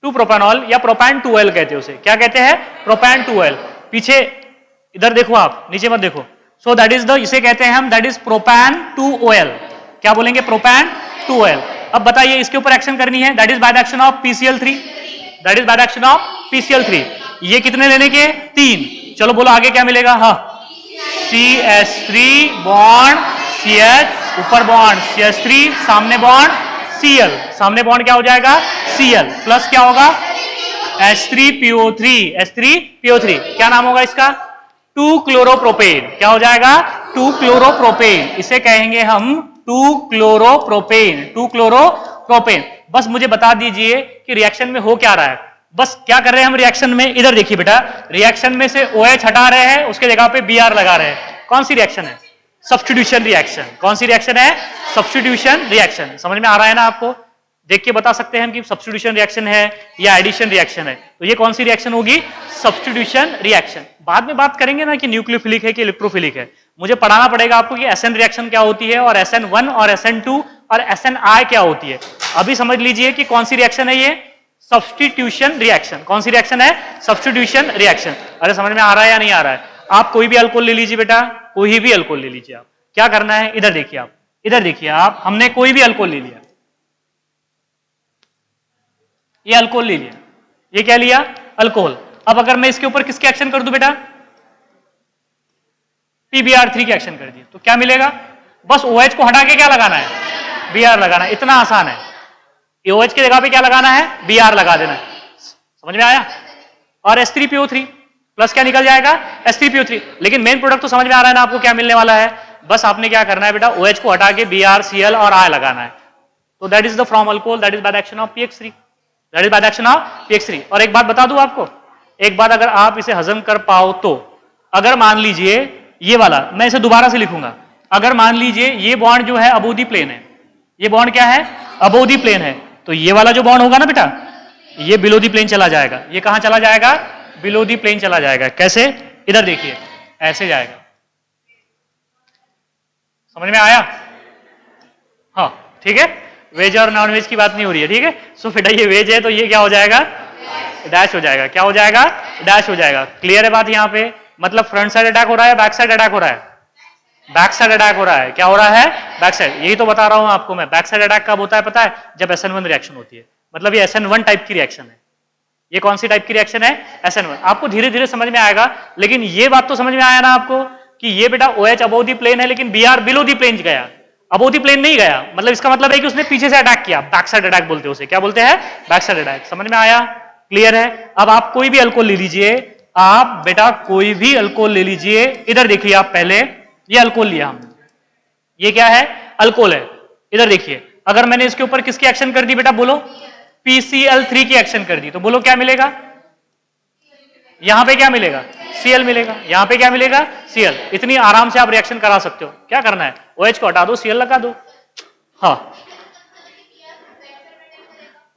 टू प्रोपेनॉल या प्रोपैन 2L कहते हैं उसे। क्या कहते हैं? प्रोपैन 2L। पीछे इधर देखो, आप नीचे मत देखो। सो दैट इज द, इसे कहते हैं हम, दैट इज प्रोपैन 2OL। क्या बोलेंगे? प्रोपैन 2OL। अब बताइए इसके ऊपर एक्शन करनी है, that is by the action of PCl3। That is by the action of PCl3। ये कितने लेने के? 3। चलो बोलो आगे क्या मिलेगा? हाँ CH3 बॉन्ड CH, ऊपर बॉन्ड CH3, सामने बॉन्ड Cl, सामने बॉन्ड क्या हो जाएगा? Cl, प्लस क्या होगा? H3PO3। H3PO3 क्या नाम होगा इसका? 2 क्लोरोप्रोपेन। क्या हो जाएगा? 2 क्लोरोप्रोपेन। इसे कहेंगे हम 2 क्लोरोप्रोपेन। 2 क्लोरोप्रोपेन। बस मुझे बता दीजिए कि रिएक्शन में हो क्या रहा है। बस क्या कर रहे हैं हम रिएक्शन में? इधर देखिए बेटा, रिएक्शन में से OH हटा रहे हैं, उसके जगह पे Br लगा रहे हैं। कौन सी रिएक्शन है? Substitution reaction. कौन सी रिएक्शन है? Substitution reaction. समझ में आ रहा है ना आपको? देख के बता सकते हैं हम कि सब्स्टिट्यूशन रिएक्शन है या एडिशन रिएक्शन है। तो ये कौन सी रिएक्शन होगी? Substitution reaction. बाद में बात करेंगे ना कि न्यूक्लियोफिलिक है कि इलेक्ट्रोफिलिक है। मुझे पढ़ाना पड़ेगा आपको कि SN रिएक्शन क्या होती है, और SN1 और SN2 और SNI क्या होती है। अभी समझ लीजिए कि कौन सी रिएक्शन है ये? Substitution reaction. कौन सी रिएक्शन है? Substitution reaction. अरे समझ में आ रहा है या नहीं आ रहा है? आप कोई भी अल्कोहल ले लीजिए बेटा, कोई भी अल्कोहल ले लीजिए। आप क्या करना है? इधर देखिए, आप इधर देखिए, आप हमने कोई भी अल्कोहल ले लिया, ये अल्कोहल ले लिया, ये क्या लिया? अल्कोहल। अब अगर मैं इसके ऊपर किसके एक्शन कर दूं बेटा? PBr3 के एक्शन कर दिए तो क्या मिलेगा? बस OH को हटा के क्या लगाना है? Br लगाना है। इतना आसान है। OH की जगह पे क्या लगाना है? Br लगा देना है। समझ में आया? और H3PO3 प्लस क्या निकल जाएगा? H3PO3। लेकिन मेन प्रोडक्ट तो समझ में आ रहा है ना आपको क्या मिलने वाला है? बस आपने क्या करना है बेटा? OH को हटा के Br, Cl और I लगाना है। तो that is the from alcohol, that is by the action of PX3। That is by the action of PX3। और एक बात बता दूं आपको, एक बात अगर आप इसे हजम कर पाओ तो, अगर मान लीजिए ये वाला, मैं इसे दोबारा से लिखूंगा, अगर मान लीजिए ये बॉन्ड जो है अबोव द प्लेन है, ये बॉन्ड क्या है? अबोव द प्लेन है, तो ये वाला जो बॉन्ड होगा ना बेटा, ये बिलो द प्लेन चला जाएगा। ये कहां चला जाएगा? बिलो द प्लेन चला जाएगा। कैसे? इधर देखिए, ऐसे जाएगा। समझ में आया? हाँ ठीक है। वेज और नॉन वेज की बात नहीं हो रही है, ठीक है। सो बेटा ये वेज है तो ये क्या हो जाएगा? डैश हो जाएगा। क्या हो जाएगा? डैश हो जाएगा। क्लियर है बात यहां पे? मतलब फ्रंट साइड अटैक हो रहा है, बैक साइड अटैक हो रहा है? बैक साइड अटैक हो रहा है। क्या हो रहा है? Back side. यही तो बता रहा हूं आपको मैं। बैक साइड अटैक कब होता है पता है? जब SN1 रिएक्शन होती है। मतलब ये SN1 टाइप की रिएक्शन है। ये कौन सी टाइप की रिएक्शन है? SN1। आपको धीरे धीरे समझ में आएगा, लेकिन ये बात तो समझ में आया ना आपको कि ये बेटा OH अबोव द प्लेन है, लेकिन Br बिलो द प्लेन गया, अबोव द प्लेन नहीं गया। मतलब इसका मतलब है कि उसने पीछे से अटैक किया। बैक साइड अटैक बोलते हैं उसे। क्या बोलते हैं? Back side attack. समझ में आया? क्लियर है? अब आप कोई भी अल्कोहल ले लीजिए, आप बेटा कोई भी अल्कोहल ले लीजिए। इधर देखिए आप, पहले ये अल्कोहल लिया हमने, ये क्या है? अल्कोहल है। इधर देखिए, अगर मैंने इसके ऊपर किसकी एक्शन कर दी बेटा? बोलो PCl3 की एक्शन कर दी, तो बोलो क्या मिलेगा? यहां पे क्या मिलेगा? Cl मिलेगा। यहां पे क्या मिलेगा? Cl। इतनी आराम से आप रिएक्शन करा सकते हो। क्या करना है? OH को हटा दो, Cl लगा दो। हाँ,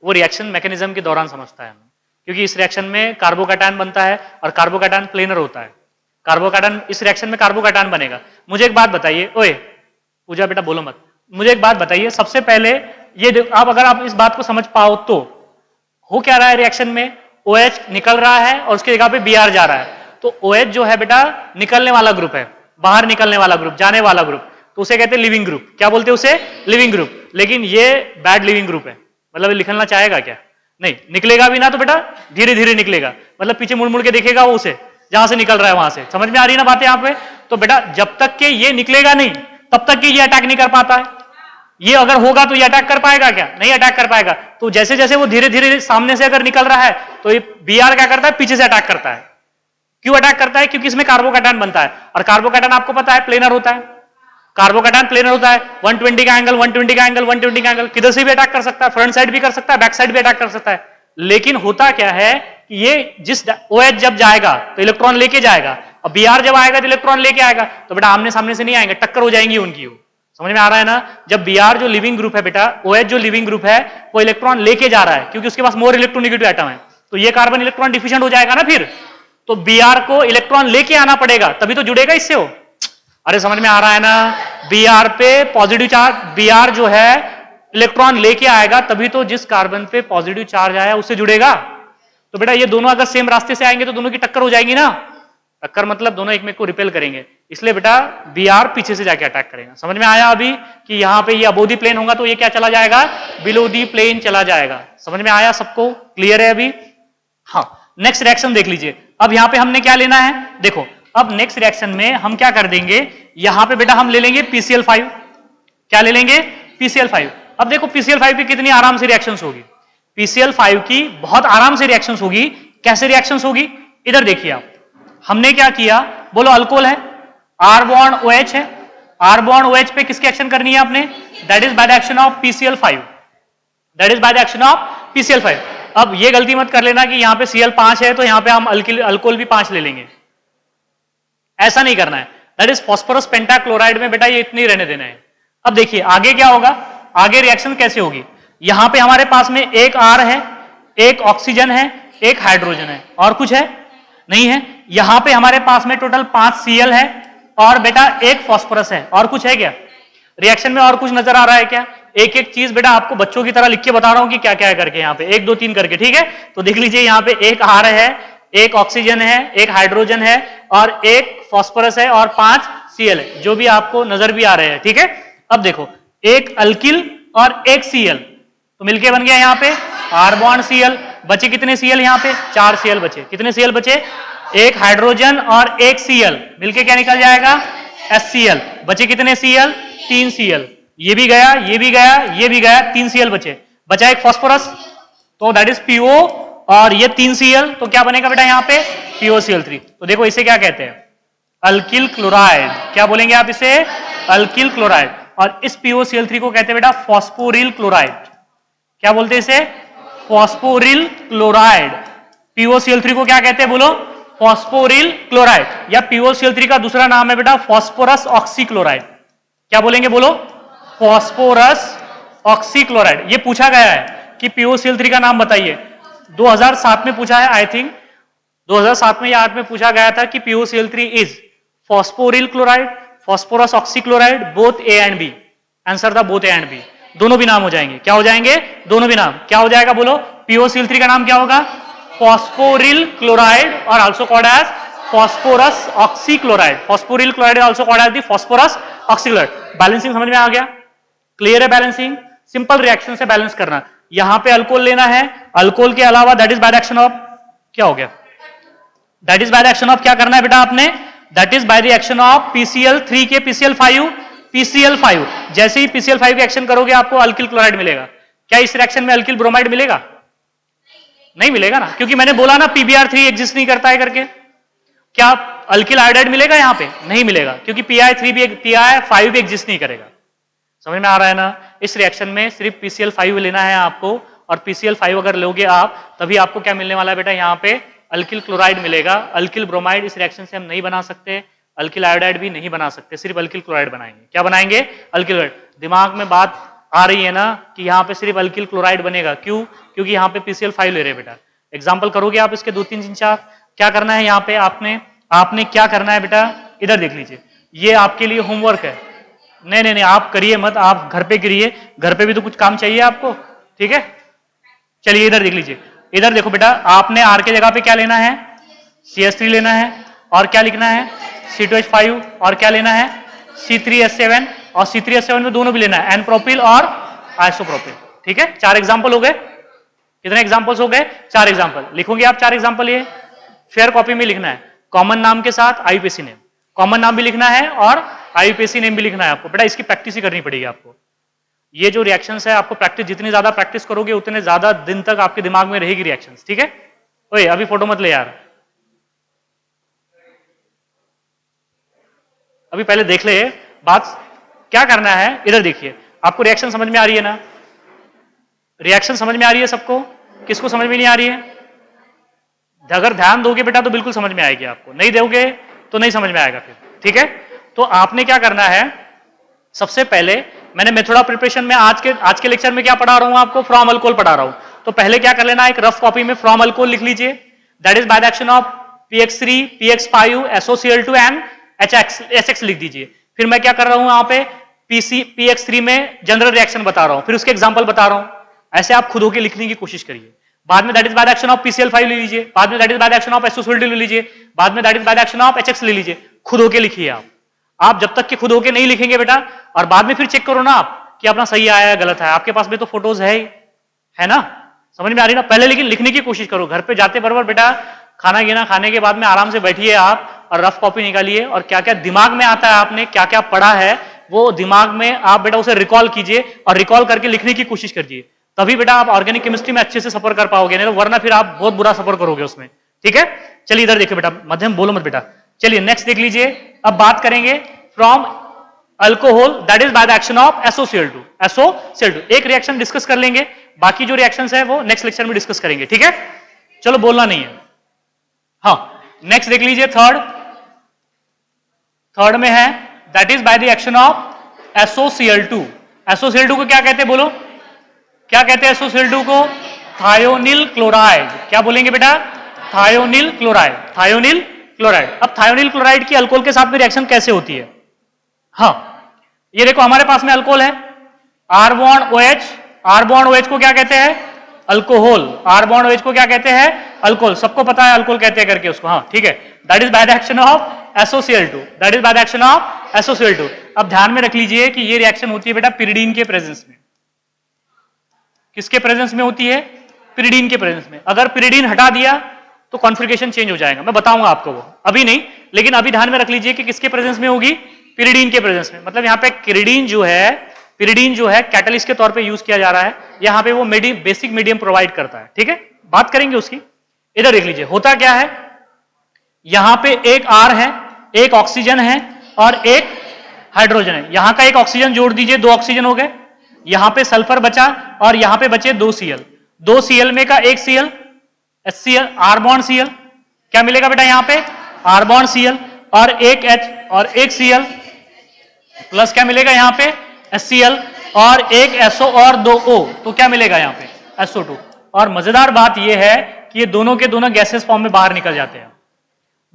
वो रिएक्शन मैकेनिज्म के दौरान समझता है, क्योंकि इस रिएक्शन में कार्बोकैटायन बनता है और कार्बोकैटायन प्लेनर होता है। कार्बोकैटायन, इस रिएक्शन में कार्बोकैटायन बनेगा। मुझे एक बात बताइए, ओए पूजा बेटा बोलो मत, मुझे एक बात बताइए। सबसे पहले ये आप, अगर आप इस बात को समझ पाओ तो हो क्या रहा है रिएक्शन में? OH निकल रहा है और उसकी जगह पे Br जा रहा है। तो OH जो है बेटा निकलने वाला ग्रुप है, बाहर निकलने वाला ग्रुप, जाने वाला ग्रुप। तो उसे कहते हैं लिविंग ग्रुप। क्या बोलते हैं उसे? Leaving group. लेकिन ये बैड लिविंग ग्रुप है, मतलब निकलना चाहेगा क्या? नहीं निकलेगा भी ना, तो बेटा धीरे धीरे निकलेगा, मतलब पीछे मुड़ मुड़ के देखेगा वो उसे जहां से निकल रहा है वहां से। समझ में आ रही है ना बातें यहाँ पे? तो बेटा जब तक कि ये निकलेगा नहीं तब तक कि ये अटैक नहीं कर पाता है। ये अगर होगा तो ये अटैक कर पाएगा क्या? नहीं अटैक कर पाएगा। तो जैसे जैसे वो धीरे धीरे सामने से अगर निकल रहा है तो ये बीआर क्या करता है? पीछे से अटैक करता है। क्यों अटैक करता है? क्योंकि इसमें कार्बोकैटायन बनता है, और कार्बोकैटायन आपको पता है प्लेनर होता है। कार्बोकैटायन प्लेनर होता है, 120 का एंगल 120 का एंगल 120 का एंगल, किधर से भी अटैक कर सकता है, फ्रंट साइड भी कर सकता है, बैक साइड भी अटैक कर सकता है। लेकिन होता क्या है कि ये जिस OH जब जाएगा तो इलेक्ट्रॉन लेके जाएगा, और बीआर जब आएगा तो इलेक्ट्रॉन लेके आएगा। तो बेटा आमने सामने से नहीं आएंगे, टक्कर हो जाएंगी उनकी। समझ में आ रहा है ना? जब बीआर जो लिविंग ग्रुप है बेटा, OH जो लिविंग ग्रुप है वो इलेक्ट्रॉन लेके जा रहा है क्योंकि उसके पास मोर इलेक्ट्रोनेगेटिव एटम है, तो ये कार्बन इलेक्ट्रॉन डिफिशिएंट हो जाएगा ना फिर। तो बीआर को इलेक्ट्रॉन लेके आना पड़ेगा तभी तो जुड़ेगा इससे वो। अरे समझ में आ रहा है ना? बीआर पे पॉजिटिव चार्ज, बीआर जो है इलेक्ट्रॉन लेके आएगा तभी तो जिस कार्बन पे पॉजिटिव चार्ज आया उससे जुड़ेगा। तो बेटा ये दोनों अगर सेम रास्ते से आएंगे तो दोनों की टक्कर हो जाएगी ना। टक्कर मतलब दोनों एक में को रिपेल करेंगे, इसलिए बेटा बीआर पीछे से जाके अटैक करेगा। समझ में आया अभी कि यहाँ पे ये अबोव द प्लेन होगा तो ये क्या चला जाएगा? बिलो द प्लेन चला जाएगा। समझ में आया सबको? क्लियर है अभी? हाँ, नेक्स्ट रिएक्शन देख लीजिए। अब यहाँ पे हमने क्या लेना है? देखो अब नेक्स्ट रिएक्शन में हम क्या कर देंगे, यहां पे बेटा हम ले लेंगे PCl5। क्या ले लेंगे? PCl5। अब देखो PCl5 की कितनी आराम से रिएक्शंस होगी। PCl5 की बहुत आराम से रिएक्शंस होगी। कैसे रिएक्शंस होगी? इधर देखिए आप, हमने क्या किया बोलो? अल्कोहल है, R बॉन्ड OH है, R बॉन्ड OH पे किसकी एक्शन करनी है आपने? That is by the action of PCl5। That is by the action of PCl5। अब ये गलती मत कर लेना कि यहां पे Cl5 है तो यहां पे हम अल्कोहल भी 5 ले लेंगे, ऐसा नहीं करना है। दैट इज फास्फोरस पेंटाक्लोराइड में बेटा ये इतनी रहने देना है। अब देखिए आगे क्या होगा, आगे रिएक्शन कैसे होगी। यहां पे हमारे पास में एक R है, एक ऑक्सीजन है, एक हाइड्रोजन है, और कुछ है? नहीं है। यहां पे हमारे पास में टोटल 5 Cl है और बेटा एक फास्फोरस है, और कुछ है क्या रिएक्शन में? और कुछ नजर आ रहा है क्या? एक एक चीज बेटा आपको बच्चों की तरह लिख के बता रहा हूं कि क्या क्या है करके, यहाँ पे 1 2 3 करके, ठीक है? तो देख लीजिए यहाँ पे एक R है, एक ऑक्सीजन है, एक हाइड्रोजन है, और एक फास्फोरस है, और 5 Cl है, जो भी आपको नजर भी आ रहे हैं, ठीक है? अब देखो एक अल्किल और एक Cl तो मिलके बन गया यहाँ पे R बॉन्ड Cl। बचे कितने Cl? यहाँ पे 4 Cl बचे। कितने Cl बचे? एक हाइड्रोजन और एक Cl, मिलके क्या निकल जाएगा? HCl। बचे कितने Cl? 3 Cl। ये भी गया, ये भी गया, ये भी गया, 3 Cl बचे। बचा एक फास्फोरस, तो दैट इज PO, और ये 3 Cl, तो क्या बनेगा बेटा यहाँ पे? POCl3। तो देखो इसे क्या कहते हैं? Alkyl chloride. क्या बोलेंगे आप इसे? Alkyl chloride. और इस POCl3 को कहते हैं बेटा फॉस्फोरिल क्लोराइड। क्या बोलते हैं इसे? Phosphoryl chloride. POCl3 को क्या कहते हैं बोलो? फॉस्फोरिल क्लोराइड, या POCl3 का दूसरा नाम है बेटा फॉस्फोरस ऑक्सीक्लोराइड। क्या बोलेंगे बोलो? Phosphorus oxychloride. ये पूछा गया है कि POCl3 का नाम बताइए, 2007 में पूछा है, आई थिंक 2007 में या 8 में पूछा गया था कि POCl3 is phosphoryl chloride, phosphorus oxychloride, both A and B। Answer था बोथ A एंड B, दोनों भी नाम हो जाएंगे। क्या हो जाएंगे? दोनों भी नाम। क्या हो जाएगा बोलो? POCl3 का नाम क्या होगा? फॉस्फोरिल क्लोराइड, और also called as phosphorus oxychloride. Phosphoryl chloride also called as the phosphorus oxychloride. Balancing समझ में आ गया? क्लियर है बैलेंसिंग? सिंपल रिएक्शन से बैलेंस करना। यहां पे अल्कोहल लेना है, अल्कोहल के अलावा that is by the action of, क्या हो गया? That is by the action of क्या करना है बेटा आपने? That is by the action of PCl3 के PCl5। जैसे ही PCl5 के एक्शन करोगे आपको अल्किल क्लोराइड मिलेगा। क्या इस रिएक्शन में अल्किल ब्रोमाइड मिलेगा? नहीं मिलेगा ना, क्योंकि मैंने बोला ना PBr3 एग्जिस्ट नहीं करता है करके। क्या अल्किल आयोडाइड मिलेगा यहाँ पे? नहीं मिलेगा, क्योंकि PI3 भी PI5 भी एग्जिस्ट नहीं करेगा। समझ में आ रहा है ना? इस रिएक्शन में सिर्फ PCl5 लेना है आपको, और PCl5 अगर लोगे आप तभी आपको क्या मिलने वाला है बेटा? यहाँ पे अल्किल क्लोराइड मिलेगा। अल्किल ब्रोमाइड इस रिएक्शन से हम नहीं बना सकते, अल्किल आयोडाइड भी नहीं बना सकते, सिर्फ अल्किल क्लोराइड बनाएंगे। क्या बनाएंगे? Alkyl chloride. दिमाग में बात आ रही है ना कि यहाँ पे सिर्फ अल्किल क्लोराइड बनेगा। क्यों? क्योंकि यहाँ पे PCl5 ले रहे बेटा। एग्जाम्पल करोगे आप इसके 2 3 4। क्या करना है यहाँ पे आपने क्या करना है बेटा? इधर देख लीजिए, ये आपके लिए होमवर्क है। नहीं, आप करिए मत, आप घर पे करिए, घर पे भी तो कुछ काम चाहिए आपको, ठीक है? चलिए इधर देख लीजिए, इधर देखो बेटा, आपने R के जगह पे क्या लेना है? CH3 लेना है, और क्या लिखना है? C2H5, और क्या लेना है? C3H7, और C3H7 में दोनों भी लेना है, एन प्रोपिल और आइसोप्रोपिल। ठीक है, 4 एग्जाम्पल हो गए। कितने एग्जाम्पल्स हो गए? 4 एग्जाम्पल। लिखोगे आप 4 एग्जाम्पल, ये फेयर कॉपी में लिखना है, कॉमन नाम के साथ आईयूपीएसी नेम, कॉमन नाम भी लिखना है और आईयूपीएसी नेम भी लिखना है आपको। बेटा इसकी प्रैक्टिस ही करनी पड़ेगी आपको। ये जो रिएक्शंस है आपको प्रैक्टिस, जितनी ज्यादा प्रैक्टिस करोगे उतने ज्यादा दिन तक आपके दिमाग में रहेगी रिएक्शंस। ठीक है, ओए अभी फोटो मत ले यार, अभी पहले देख ले बात क्या करना है। इधर देखिए, आपको रिएक्शन समझ में आ रही है ना? रिएक्शन समझ में आ रही है सबको? किसको समझ में नहीं आ रही है? अगर ध्यान दोगे बेटा तो बिल्कुल समझ में आएगी आपको, नहीं दोगे तो नहीं समझ में आएगा फिर। ठीक है, तो आपने क्या करना है, सबसे पहले मैंने मेथड ऑफ प्रिपरेशन में आज के लेक्चर में क्या पढ़ा रहा हूं आपको, फ्रॉम अल्कोहल पढ़ा रहा हूं। तो पहले क्या कर लेना, एक रफ कॉपी में फ्रॉम अल्कोहल लिख लीजिए, that is by the action of PX3, PX5, SOCl2 and HX लिख दीजिए। फिर मैं क्या कर रहा हूं यहाँ पे, PX3 में जनरल रिएक्शन बता रहा हूं, फिर उसके एग्जांपल बता रहा हूं। ऐसे आप खुद होके लिखने की कोशिश करिए। बाद में that is by the action of PCl5 ले लीजिए, बाद में that is by the action of SOCl2 ले लीजिए, बाद में that is by the action of HX ले लीजिए। खुद होके लिखिए आप जब तक कि खुद होके नहीं लिखेंगे बेटा, और बाद में फिर चेक करो ना आप कि अपना सही आया है गलत है, आपके पास में तो फोटोज है ना, समझ में आ रही ना? पहले लेकिन लिखने की कोशिश करो, घर पे जाते बराबर बेटा खाना गिना खाने के बाद में आराम से बैठिए आप और रफ कॉपी निकालिए, और क्या क्या दिमाग में आता है, आपने क्या क्या पढ़ा है वो दिमाग में आप बेटा उसे रिकॉल कीजिए और रिकॉल करके लिखने की कोशिश करिए। तभी बेटा आप ऑर्गेनिक केमिस्ट्री में अच्छे से सफर कर पाओगे, नहीं तो वरना फिर आप बहुत बुरा सफर करोगे उसमें। ठीक है, चलिए इधर देखिए बेटा, मध्यम बोलो मत बेटा। चलिए नेक्स्ट देख लीजिए, अब बात करेंगे from alcohol that is by the action of SOCl2। एक रिएक्शन डिस्कस कर लेंगे, बाकी जो रिएक्शंस है वो नेक्स्ट लेक्चर में डिस्कस करेंगे। ठीक है, चलो बोलना नहीं है। हाँ, नेक्स्ट देख लीजिए, थर्ड में है that is by the action of SOCl2। SOCl2 को क्या कहते हैं, बोलो क्या कहते हैं SOCl2 को? Thionyl chloride. क्या बोलेंगे बेटा? Thionyl chloride. अब थायोनिल क्लोराइड की अल्कोहल के साथ में रिएक्शन कैसे होती है? हाँ, ये देखो हमारे पास में अल्कोहल है, R बॉन्ड OH को क्या कहते हैं? अल्कोहल। R बॉन्ड OH को क्या कहते हैं? अल्कोहल। सबको पता है अल्कोहल कहते हैं करके उसको। हाँ ठीक है, that is by the action of SOCl2। अब ध्यान में रख लीजिए कि ये रिएक्शन होती है बेटा पिरिडीन के प्रेजेंस में। किसके प्रेजेंस में होती है? पिरिडीन के प्रेजेंस में। अगर पिरिडीन हटा दिया तो कॉन्फ़िगरेशन चेंज हो जाएगा, मैं बताऊंगा आपको वो, अभी नहीं, लेकिन अभी ध्यान में रख लीजिए कि किसके प्रेजेंस में होगी? पिरिडीन के प्रेजेंस में। मतलब यहाँ पे पिरिडीन जो है कैटलिस्ट के तौर पे यूज किया जा रहा है, यहाँ पे वो बेसिक मीडियम प्रोवाइड करता है। ठीक है, बात करेंगे उसकी। इधर देख लीजिए होता क्या है, यहां पे एक R है, एक ऑक्सीजन है और एक हाइड्रोजन है। यहां का एक ऑक्सीजन जोड़ दीजिए, 2 ऑक्सीजन हो गए। यहां पे सल्फर बचा और यहां पे बचे 2 Cl। 2 Cl में का एक Cl HCl, R bond Cl। क्या मिलेगा बेटा यहां पे? R बॉन्ड Cl और एक H और एक Cl प्लस क्या मिलेगा यहां पे? HCl और एक SO और 2 O, तो क्या मिलेगा यहां पे? SO2। और मजेदार बात यह है कि ये दोनों के दोनों गैसियस फॉर्म में बाहर निकल जाते हैं।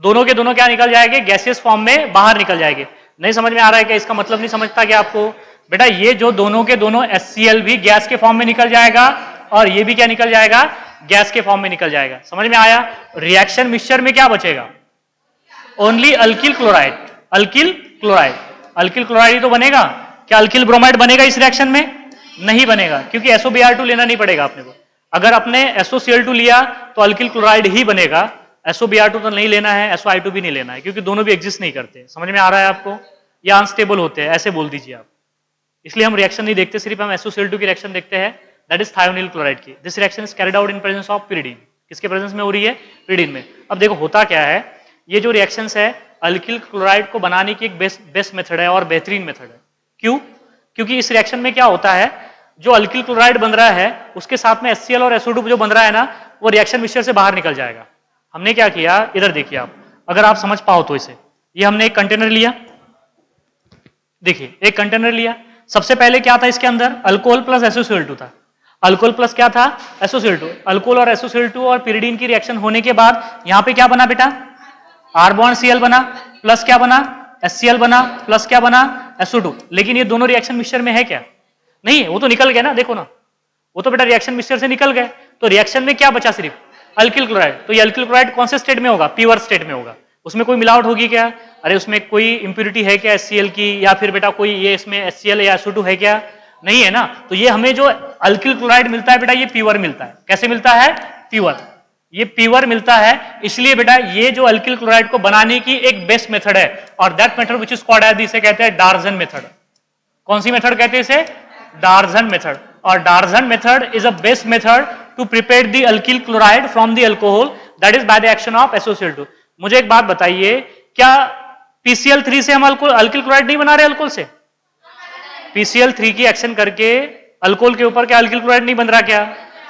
दोनों के दोनों क्या निकल जाएंगे? गैसियस फॉर्म में बाहर निकल जाएंगे। नहीं समझ में आ रहा है क्या? इसका मतलब नहीं समझता क्या आपको? बेटा ये जो दोनों के दोनों HCl भी गैस के फॉर्म में निकल जाएगा और ये भी क्या निकल जाएगा? गैस के फॉर्म में निकल जाएगा। समझ में आया? रिएक्शन मिक्सचर में क्या बचेगा? Only alkyl chloride. Alkyl chloride ही तो बनेगा। क्या अल्किल ब्रोमाइड बनेगा इस रिएक्शन में? नहीं बनेगा, क्योंकि SOBr2 लेना नहीं पड़ेगा अपने को। अगर आपने SOCl2 लिया तो अल्किल क्लोराइड ही बनेगा, SOBr2 तो नहीं लेना है, SOI2 भी नहीं लेना है, क्योंकि दोनों भी एग्जिस्ट नहीं करते। समझ में आ रहा है आपको? या अनस्टेबल होते हैं, ऐसे बोल दीजिए आप। इसलिए हम रिएक्शन नहीं देखते, सिर्फ हम SOCl2 की रिएक्शन देखते हैं, दैट इज थायोनिल क्लोराइड की। This reaction is carried out in presence of pyridine. किसके प्रेजेंस में हो रही है? पिरिडीन में। अब देखो होता क्या है, ये जो रिएक्शंस है अल्किल क्लोराइड को बनाने की एक बेस्ट मेथड है और बेहतरीन मेथड है। क्यों? क्योंकि इस रिएक्शन में क्या होता है, जो अल्किल क्लोराइड बन रहा है उसके साथ में HCl और SO2 जो बन रहा है ना, वो रिएक्शन मिक्सचर से बाहर निकल जाएगा। हमने क्या किया, इधर देखिए आप, अगर आप समझ पाओ तो इसे, ये हमने एक कंटेनर लिया, देखिए एक कंटेनर लिया। सबसे पहले क्या था इसके अंदर? अल्कोहल प्लस SOCl2 था। अल्कोहल प्लस क्या था? SOCl2। अल्कोहल और SOCl2 और पिरिडीन की रिएक्शन होने के बाद यहाँ पे क्या बना बेटा? R बॉन्ड Cl बना, प्लस क्या बना? HCl बना, प्लस क्या बना? SO2। लेकिन ये दोनों रिएक्शन मिक्सचर में है क्या? नहीं, वो तो निकल गया ना, देखो ना, वो तो बेटा रिएक्शन मिक्सचर से निकल गए। तो रिएक्शन में क्या बचा? सिर्फ अल्किल क्लोराइड। तो ये अल्किल क्लोराइड कौन से स्टेट में होगा? प्योर स्टेट में होगा। उसमें कोई मिलावट होगी क्या? अरे उसमें कोई इंप्योरिटी है क्या HCl की, या फिर बेटा कोई ये इसमें HCl या SO2 है क्या? नहीं है ना। तो ये हमें जो अल्किल क्लोराइड मिलता है बेटा, ये प्योर मिलता है। कैसे मिलता है? प्योर। ये प्योर मिलता है, इसलिए बेटा ये जो अल्किल क्लोराइड को बनाने की एक बेस्ट मेथड है, और that method which is called as, इसे कहते हैं डार्जन मेथड। कौन सी मेथड कहते हैं इसे? Darzens method. और Darzens method is a best method to prepare the alkyl chloride from the alcohol, that is by the action of SOCl2। मुझे एक बात बताइए, क्या PCl3 से हम अल्किल क्लोराइड नहीं बना रहे अल्कोहल से? PCl3 की एक्शन करके अल्कोहल के ऊपर क्या अल्किल क्लोराइड नहीं बन रहा? क्या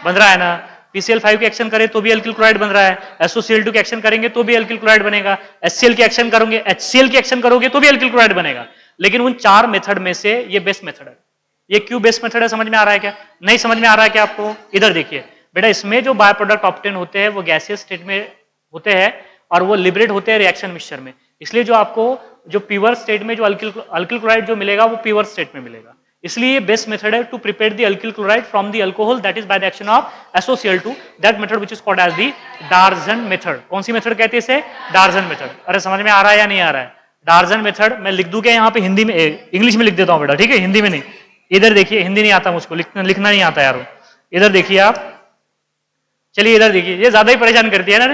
बन रहा है ना। PCl5 की एक्शन करे तो भी अल्किल क्लोराइड बन रहा है, SOCl2 की एक्शन करेंगे तो भी अल्किल क्लोराइड बनेगा, HCl की एक्शन करोगे, HCl की एक्शन करोगे तो भी अल्किल क्लोराइड बनेगा। लेकिन उन 4 मेथड में से ये बेस्ट मेथड है। ये क्यों बेस्ट मेथड है, समझ में आ रहा है क्या? नहीं समझ में आ रहा है क्या आपको? इधर देखिए बेटा, इसमें जो बाय प्रोडक्ट ऑब्टेन होते हैं वो गैसियस स्टेट में होते हैं, और वो लिबरेट होते हैं रिएक्शन मिक्सचर में। इसलिए जो आपको जो प्योर स्टेट में जो अल्किल क्लोराइड जो मिलेगा वो प्योर स्टेट में मिलेगा। इसलिए बेस्ट मेथड है to prepare the alkyl chloride from the alcohol, that is by the action of SOCl2, that method which is called as the Darzens method. कौन सी मेथड कहते हैं इसे? Darzens method. अरे समझ में आ रहा है या नहीं आ रहा है? डार्जन मेथड मैं लिख दूं क्या यहाँ पे हिंदी में? इंग्लिश में लिख देता हूँ बेटा, ठीक है, हिंदी में नहीं। इधर देखिए, हिंदी नहीं आता मुझको, लिखना नहीं आता यार। इधर देखिए आप, चलिए इधर देखिए, ये ज्यादा ही परेशान करती है ना,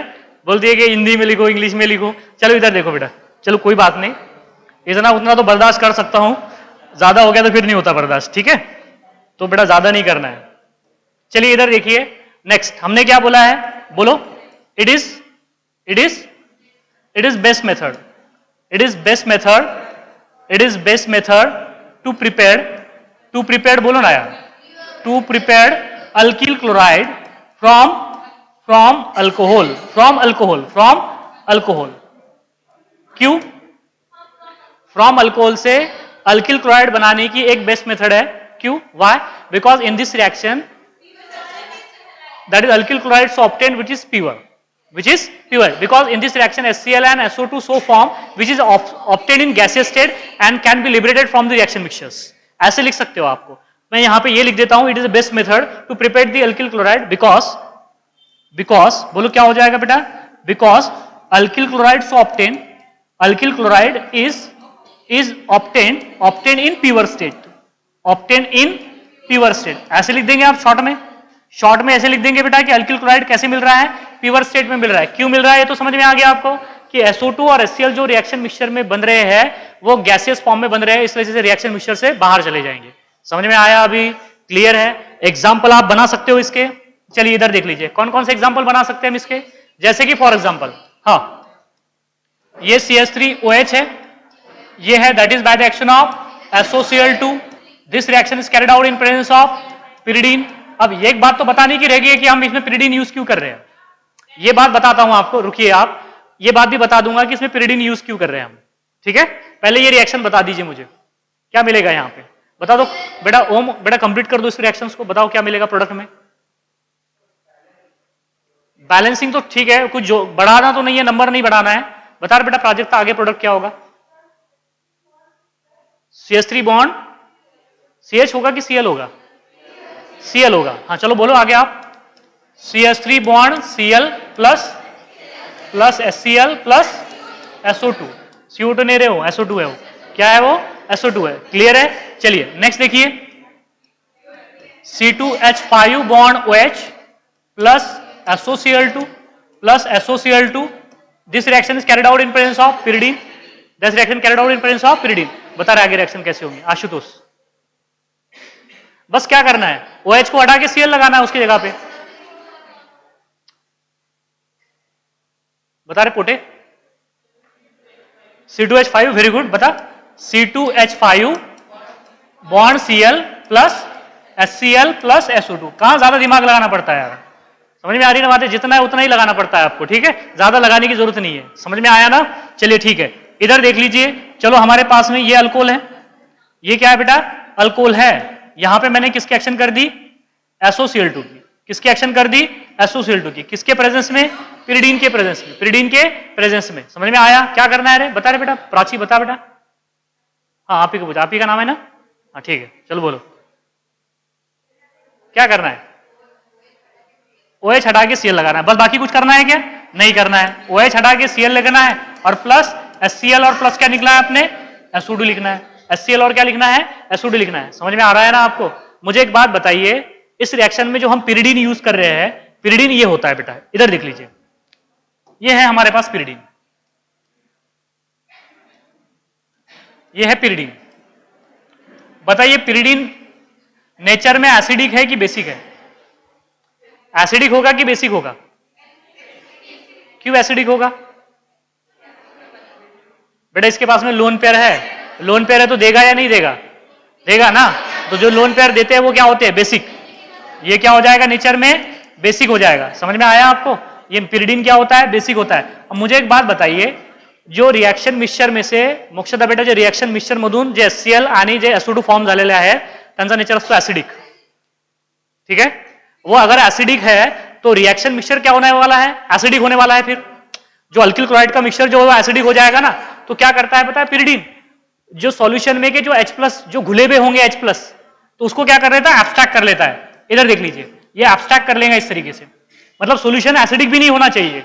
बोलती है कि हिंदी में लिखो, इंग्लिश में लिखो। चलो इधर देखो बेटा, चलो कोई बात नहीं, इतना उतना तो बर्दाश्त कर सकता हूं, ज्यादा हो गया तो फिर नहीं होता बर्दाश्त, ठीक है। तो बेटा ज्यादा नहीं करना है। चलिए इधर देखिए, नेक्स्ट हमने क्या बोला है, बोलो। It is best method, it is best method, it is best method to prepare बोलो ना यार, to prepare alkyl chloride from alcohol. क्यों? फ्रॉम अल्कोहल से अल्किल क्लोराइड बनाने की एक बेस्ट मेथड है। क्यों? Why? Because in this reaction that is alkyl chloride so obtained which is pure, because in this reaction HCl and SO2 so form which is obtained in gaseous state and can be liberated from the reaction mixtures। ऐसे लिख सकते हो आपको, मैं यहां पे ये लिख देता हूं, it is the best method to prepare the alkyl chloride because बोलो क्या हो जाएगा बेटा, because alkyl chloride so obtain, alkyl chloride is obtain in pure state, ऐसे लिख देंगे आप शॉर्ट में ऐसे लिख देंगे बेटा कि अल्किल क्लोराइड कैसे मिल रहा है, प्योर स्टेट में मिल रहा है। क्यों मिल रहा है ये तो समझ में आ गया आपको, कि SO2 और HCl जो रिएक्शन मिक्सचर में बन रहे हैं वो गैसियस फॉर्म में बन रहे हैं, इस वजह से रिएक्शन मिक्सचर से बाहर चले जाएंगे। समझ में आया? अभी क्लियर है? एग्जाम्पल आप बना सकते हो इसके। चलिए इधर देख लीजिए कौन कौन से एग्जाम्पल बना सकते हैं हम इसके, जैसे कि फॉर एग्जाम्पल, हाँ ये CH3OH है, ये है that is by the action of SOCl2, this reaction is carried out in presence of pyridine। अब ये एक बात तो बताने की रह गई है कि हम इसमें pyridine यूज क्यों कर रहे हैं, ये बात बताता हूं आपको, रुकिए आप, ये बात भी बता दूंगा कि इसमें pyridine यूज क्यों कर रहे हैं हम, ठीक है। पहले ये रिएक्शन बता दीजिए मुझे क्या मिलेगा यहाँ पे, बता दो बेटा। ओम बेटा कंप्लीट कर दो इस रिएक्शंस को, बताओ क्या मिलेगा प्रोडक्ट में। बैलेंसिंग तो ठीक है, कुछ जो बढ़ाना तो नहीं है, नंबर नहीं बढ़ाना है। बता रहे बेटा प्रोजेक्ट आगे प्रोडक्ट क्या होगा, CH3 बॉन्ड CH होगा कि Cl होगा, Cl होगा। हाँ चलो बोलो आगे आप, CH3 bond Cl plus HCl plus SO2, CO2 नहीं रहे हो, SO2 है वो, क्या है वो, SO2 है। क्लियर है? चलिए नेक्स्ट देखिए, C2H5 bond OH plus SOCl2 plus SOCl2, this reaction is carried out in presence of pyridine, this reaction carried out in presence of pyridine। बता रहे आगे रिएक्शन कैसे होंगे आशुतोष। बस क्या करना है, OH को हटा के Cl लगाना है उसकी जगह पे। बता रहे पोटे, C2H5 वेरी गुड, बता C2H5 bond Cl plus HCl plus SO2। कहां ज्यादा दिमाग लगाना पड़ता है यार, समझ में आ रही ना बातें, जितना है उतना ही लगाना पड़ता है आपको, ठीक है, ज्यादा लगाने की जरूरत नहीं है। समझ में आया ना? चलिए ठीक है, इधर देख लीजिए, चलो हमारे पास में ये अल्कोहल है, ये क्या है बेटा, अल्कोहल है। यहां पे मैंने किसकी एक्शन कर दी, SOCl2 की। किसकी एक्शन कर दी, SOCl2 की। किसके प्रेजेंस में, pyridine के प्रेजेंस में, pyridine के प्रेजेंस में। समझ में आया? क्या करना है रे, बता रहे बेटा, प्राची बता बेटा। हाँ आप ही को पूछा, आप ही का नाम है ना, हाँ ठीक है, चलो बोलो क्या करना है। OH हटा के Cl लगाना है, बस बाकी कुछ करना है क्या? नहीं करना है, OH हटा के Cl लिखना है और प्लस HCl और प्लस क्या निकला है अपने SO2 लिखना है, HCl और क्या लिखना है SO2 लिखना है। समझ में आ रहा है ना आपको? मुझे एक बात बताइए, इस रिएक्शन में जो हम पिरिडीन यूज कर रहे हैं, पिरिडीन ये होता है बेटा, इधर देख लीजिए, ये है हमारे पास पिरिडीन, ये है पिरिडीन। बताइए पिरिडीन नेचर में एसिडिक है कि बेसिक है? एसिडिक होगा कि बेसिक होगा? क्यों एसिडिक होगा बेटा? इसके पास में लोन पेयर है, लोन पेयर है तो देगा या नहीं देगा? देगा ना। तो जो लोन पेयर देते हैं वो क्या होते हैं? बेसिक। ये क्या हो जाएगा? नेचर में बेसिक हो जाएगा। समझ में आया आपको? ये पिरिडीन क्या होता है? बेसिक होता है। अब मुझे एक बात बताइए, जो रिएक्शन मिक्सचर में से मोक्षदा बेटा जो रिएक्शन मिक्सचर मधून जे HCl आणि जे SO2 फॉर्म झालेले आहे त्यांचा नेचर असतो ऍसिडिक, ठीक है? वो अगर एसिडिक है तो रिएक्शन मिक्सचर क्या होने वाला है? एसिडिक होने वाला है। फिर जो अल्किल क्लोराइड का मिक्सचर जो एसिडिक हो जाएगा ना, तो क्या करता है पता है? पिरिडीन जो सॉल्यूशन में के जो H+ जो घुले हुए होंगे H+, तो उसको क्या कर लेता है? एब्स्ट्रैक्ट कर लेता है। इधर देख लीजिए, ये एब्स्ट्रैक्ट कर लेगा इस तरीके से, मतलब सॉल्यूशन एसिडिक भी नहीं होना चाहिए।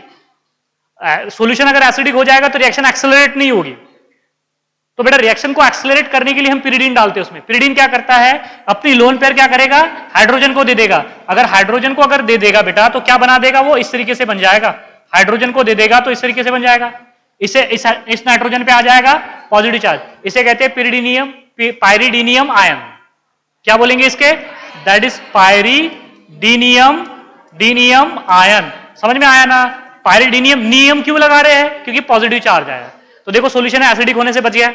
सॉल्यूशन अगर एसिडिक हो जाएगा तो रिएक्शन एक्सेलरेट नहीं होगी। तो बेटा रिएक्शन को एक्सेलरेट करने के लिए हम पिरिडीन डालते हैं उसमें। पिरिडीन क्या करता है? अपनी लोन पेयर क्या करेगा? हाइड्रोजन को दे देगा। अगर हाइड्रोजन को अगर दे देगा बेटा तो क्या बना देगा? वो इस तरीके से बन जाएगा। हाइड्रोजन को दे देगा तो इस तरीके से बन जाएगा। इसे इस नाइट्रोजन पे आ जाएगा पॉजिटिव चार्ज। इसे कहते हैं पिरिडीनियम, पाइरिडीनियम आयन। क्या बोलेंगे इसके? That is pyridinium ion. समझ में आया ना? पाइरिडीनियम नियम क्यों लगा रहे हैं? क्योंकि पॉजिटिव चार्ज आया। तो देखो सॉल्यूशन एसिडिक होने से बच गया।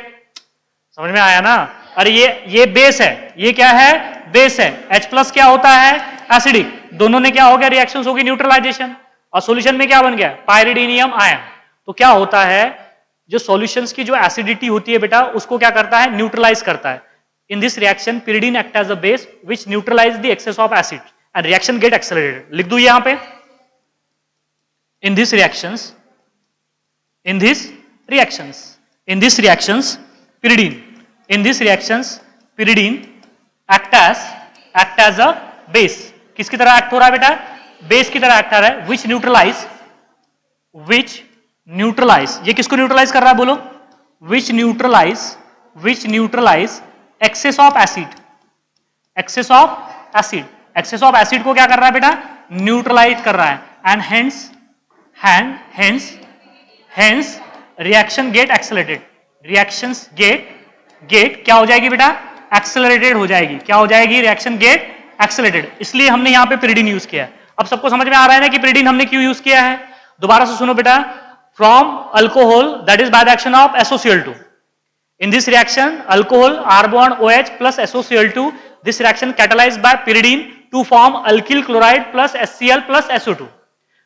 समझ में आया ना? अरे ये बेस है, ये क्या है? बेस है। H+ क्या होता है? एसिडिक। दोनों ने क्या हो गया? रिएक्शंस होगी न्यूट्रलाइजेशन, और सॉल्यूशन में क्या बन गया? पाइरिडीनियम आयन। तो क्या होता है? जो सॉल्यूशंस की जो एसिडिटी होती है बेटा, उसको क्या करता है? न्यूट्रलाइज करता है। इन this reaction pyridine act as a base which neutralize the excess of acid and reaction get accelerated. लिख दूं यहां पे, in these reactions pyridine act as a base. किसकी तरह एक्ट हो रहा है बेटा? बेस की तरह एक्ट हो रहा है। which neutralize, ये किसको न्यूट्रलाइज कर रहा है बोलो? which neutralize excess of acid को क्या कर रहा है बेटा? न्यूट्रलाइज कर रहा है। And hence reaction get accelerated. reactions get क्या हो जाएगी बेटा? एक्सेलरेटेड हो जाएगी। क्या हो जाएगी? Reaction get accelerated. इसलिए हमने यहां पे पिरिडीन यूज किया है। अब सबको समझ में आ रहा है ना कि पिरिडीन हमने क्यों यूज किया है? दोबारा से सुनो बेटा। From alcohol that is by the action of SOCl2. In this reaction, alcohol, R bond, OH plus SOCl2, this reaction catalyzed by pyridine to form alkyl chloride plus HCl plus SO2.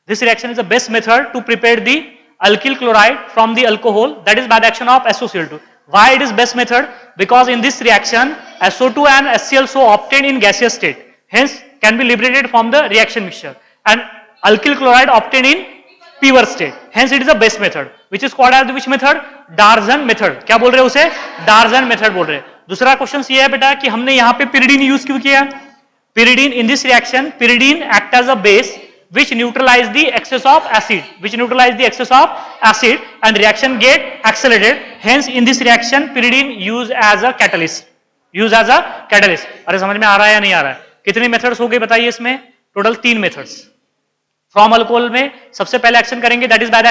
This reaction is the best method to prepare the alkyl chloride from the alcohol, that is by the action of SOCl2. Why it is best method? Because in this reaction, SO2 and HCl so obtained in gaseous state, hence can be liberated from the reaction mixture, and alkyl chloride obtained in pure state. Hence it is the best method, which is called as which method? डार्जन method. क्या बोल रहे हैं उसे? डार्जन मेथड बोल रहे हैं। दूसरा क्वेश्चन ये है बेटा कि हमने यहां पे पिरिडीन यूज क्यों किया? Pyridine in this reaction, pyridine act as a base which neutralize the excess of acid and reaction get accelerated. Hence in this reaction pyridine used as a catalyst. अरे समझ में आ रहा है या नहीं आ रहा है? कितने मेथड्स हो गए बताइए इसमें? Total 3 methods. फ्रॉम अल्कोहल में सबसे पहले एक्शन करेंगे, that is by the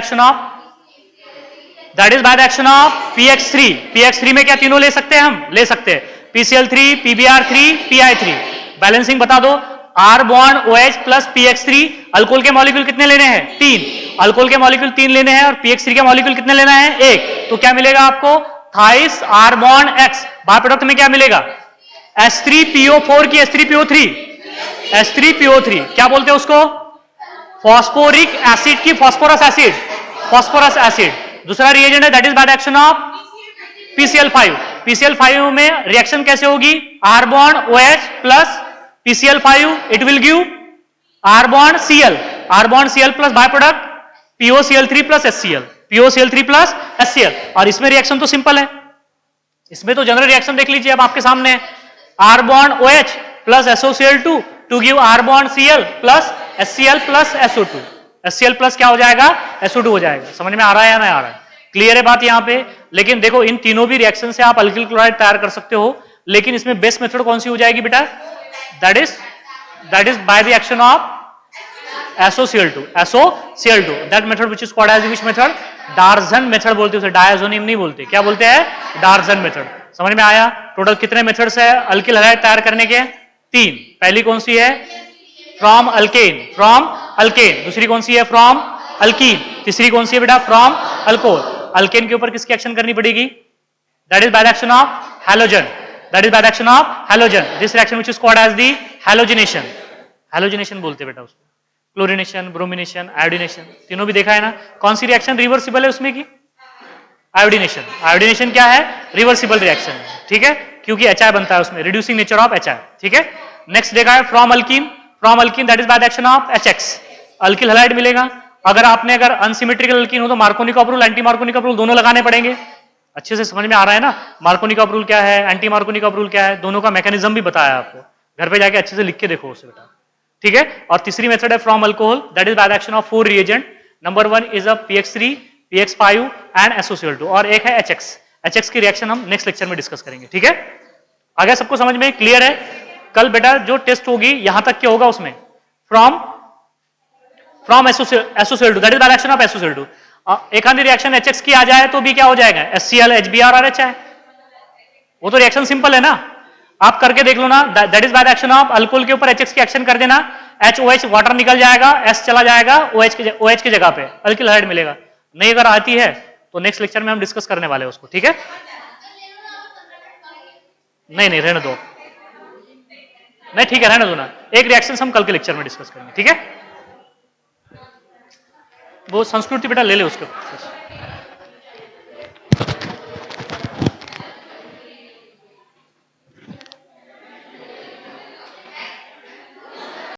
action of PX3 में क्या तीनों ले सकते हैं? हम ले सकते हैं। PCl3, PBr3, PI3। बैलेंसिंग बता दो। R bond OH plus PX3। Alcohol के मॉलिक्यूल कितने लेने हैं? 3। अल्कोहल के मॉलिक्यूल 3 लेने हैं और PX3 के मॉलिक्यूल कितने लेना है? 1। तो क्या मिलेगा आपको? Thighs R bond X। By product में क्या मिलेगा? H3PO4 की H3PO3। क्या बोलते हैं उसको? फॉस्फोरिक एसिड की फॉस्फोरस एसिड। दूसरा रिएजेंट है that is by the action of PCl5 में रिएक्शन कैसे होगी? R bond OH plus PCl5, it will give R bond Cl plus by product POCl3 plus HCl। और इसमें रिएक्शन तो सिंपल है, इसमें तो जनरल रिएक्शन देख लीजिए अब आपके सामने है। R bond OH plus SOCl2 to give R bond Cl plus HCl plus SO2। HCl plus क्या हो जाएगा, SO2 हो जाएगा। समझ में आ रहा है या नहीं आ रहा है? क्लियर है बात यहां पे? लेकिन देखो इन तीनों भी रिएक्शन से आप अल्किल क्लोराइड तैयार कर सकते हो, लेकिन इसमें बेस्ट मेथड कौन सी हो जाएगी बेटा? That is by the action of SOCl2 that method which is called as which method? Darzens method बोलते हैं उसे, डायजोनियम नहीं बोलते। क्या बोलते हैं? Darzens method. समझ में आया? टोटल कितने मेथड्स है अल्किल हैलाइड तैयार करने के? 3। पहली कौन सी है? From alkane. दूसरी कौन सी है? From alkyne. तीसरी कौन सी है बेटा? From alcohol. अल्केन के ऊपर किसकी एक्शन करनी पड़ेगी? That is by the action of halogen. This reaction which is called as the halogenation बोलते हैं बेटा उसको। क्लोरीनेशन, ब्रोमिनेशन, आयोडीनेशन, तीनों भी देखा है ना? कौन सी रिएक्शन रिवर्सिबल है उसमें की? आयोडीनेशन क्या है? रिवर्सिबल रिएक्शन है, ठीक है, क्योंकि HI बनता है उसमें, रिड्यूसिंग नेचर ऑफ HI, ठीक है। नेक्स्ट देखा है from alkyne that is by the action of HX, alkyl halide मिलेगा। अगर अनसिमेट्रिकल अल्कीन हो तो मार्कोनी का रूल, एंटी मार्कोनी का रूल दोनों लगाने पड़ेंगे। अच्छे से समझ में आ रहा है ना? मार्कोनी का रूल क्या है, एंटी मार्कोनी का रूल क्या है, दोनों का मैकेनिज्म भी बताया आपको, घर पे जाके अच्छे से लिख के देखो उसे बेटा, ठीक है। और तीसरी मेथड है from alcohol that is by the action of 4 reagent. Number 1 is a PX3, PX5 and SOCl2, और एक है HX की रिएक्शन हम नेक्स्ट लेक्चर में डिस्कस करेंगे, ठीक है। आगे सबको समझ में क्लियर है? कल बेटा जो टेस्ट होगी यहां तक क्या होगा उसमें, from SOCl2 that is by the action of SOCl2। एक आधी रिएक्शन HX की आ जाए तो भी क्या हो जाएगा, HCl, HBr और HI। वो तो रिएक्शन सिंपल है ना, आप करके देख लो ना। That is by the action of alcohol के ऊपर HX की एक्शन कर देना, HOH वाटर निकल जाएगा, S चला जाएगा, OH की जगह पे अल्किल हैलाइड मिलेगा। नहीं अगर आती है तो नेक्स्ट लेक्चर में हम डिस्कस करने वाले हैं उसको, ठीक है। नहीं रहने दो, नहीं ठीक है रहने दो ना, एक रिएक्शन हम कल के लेक्चर में डिस्कस करेंगे, ठीक है। वो संस्कृति बेटा ले ले उसको।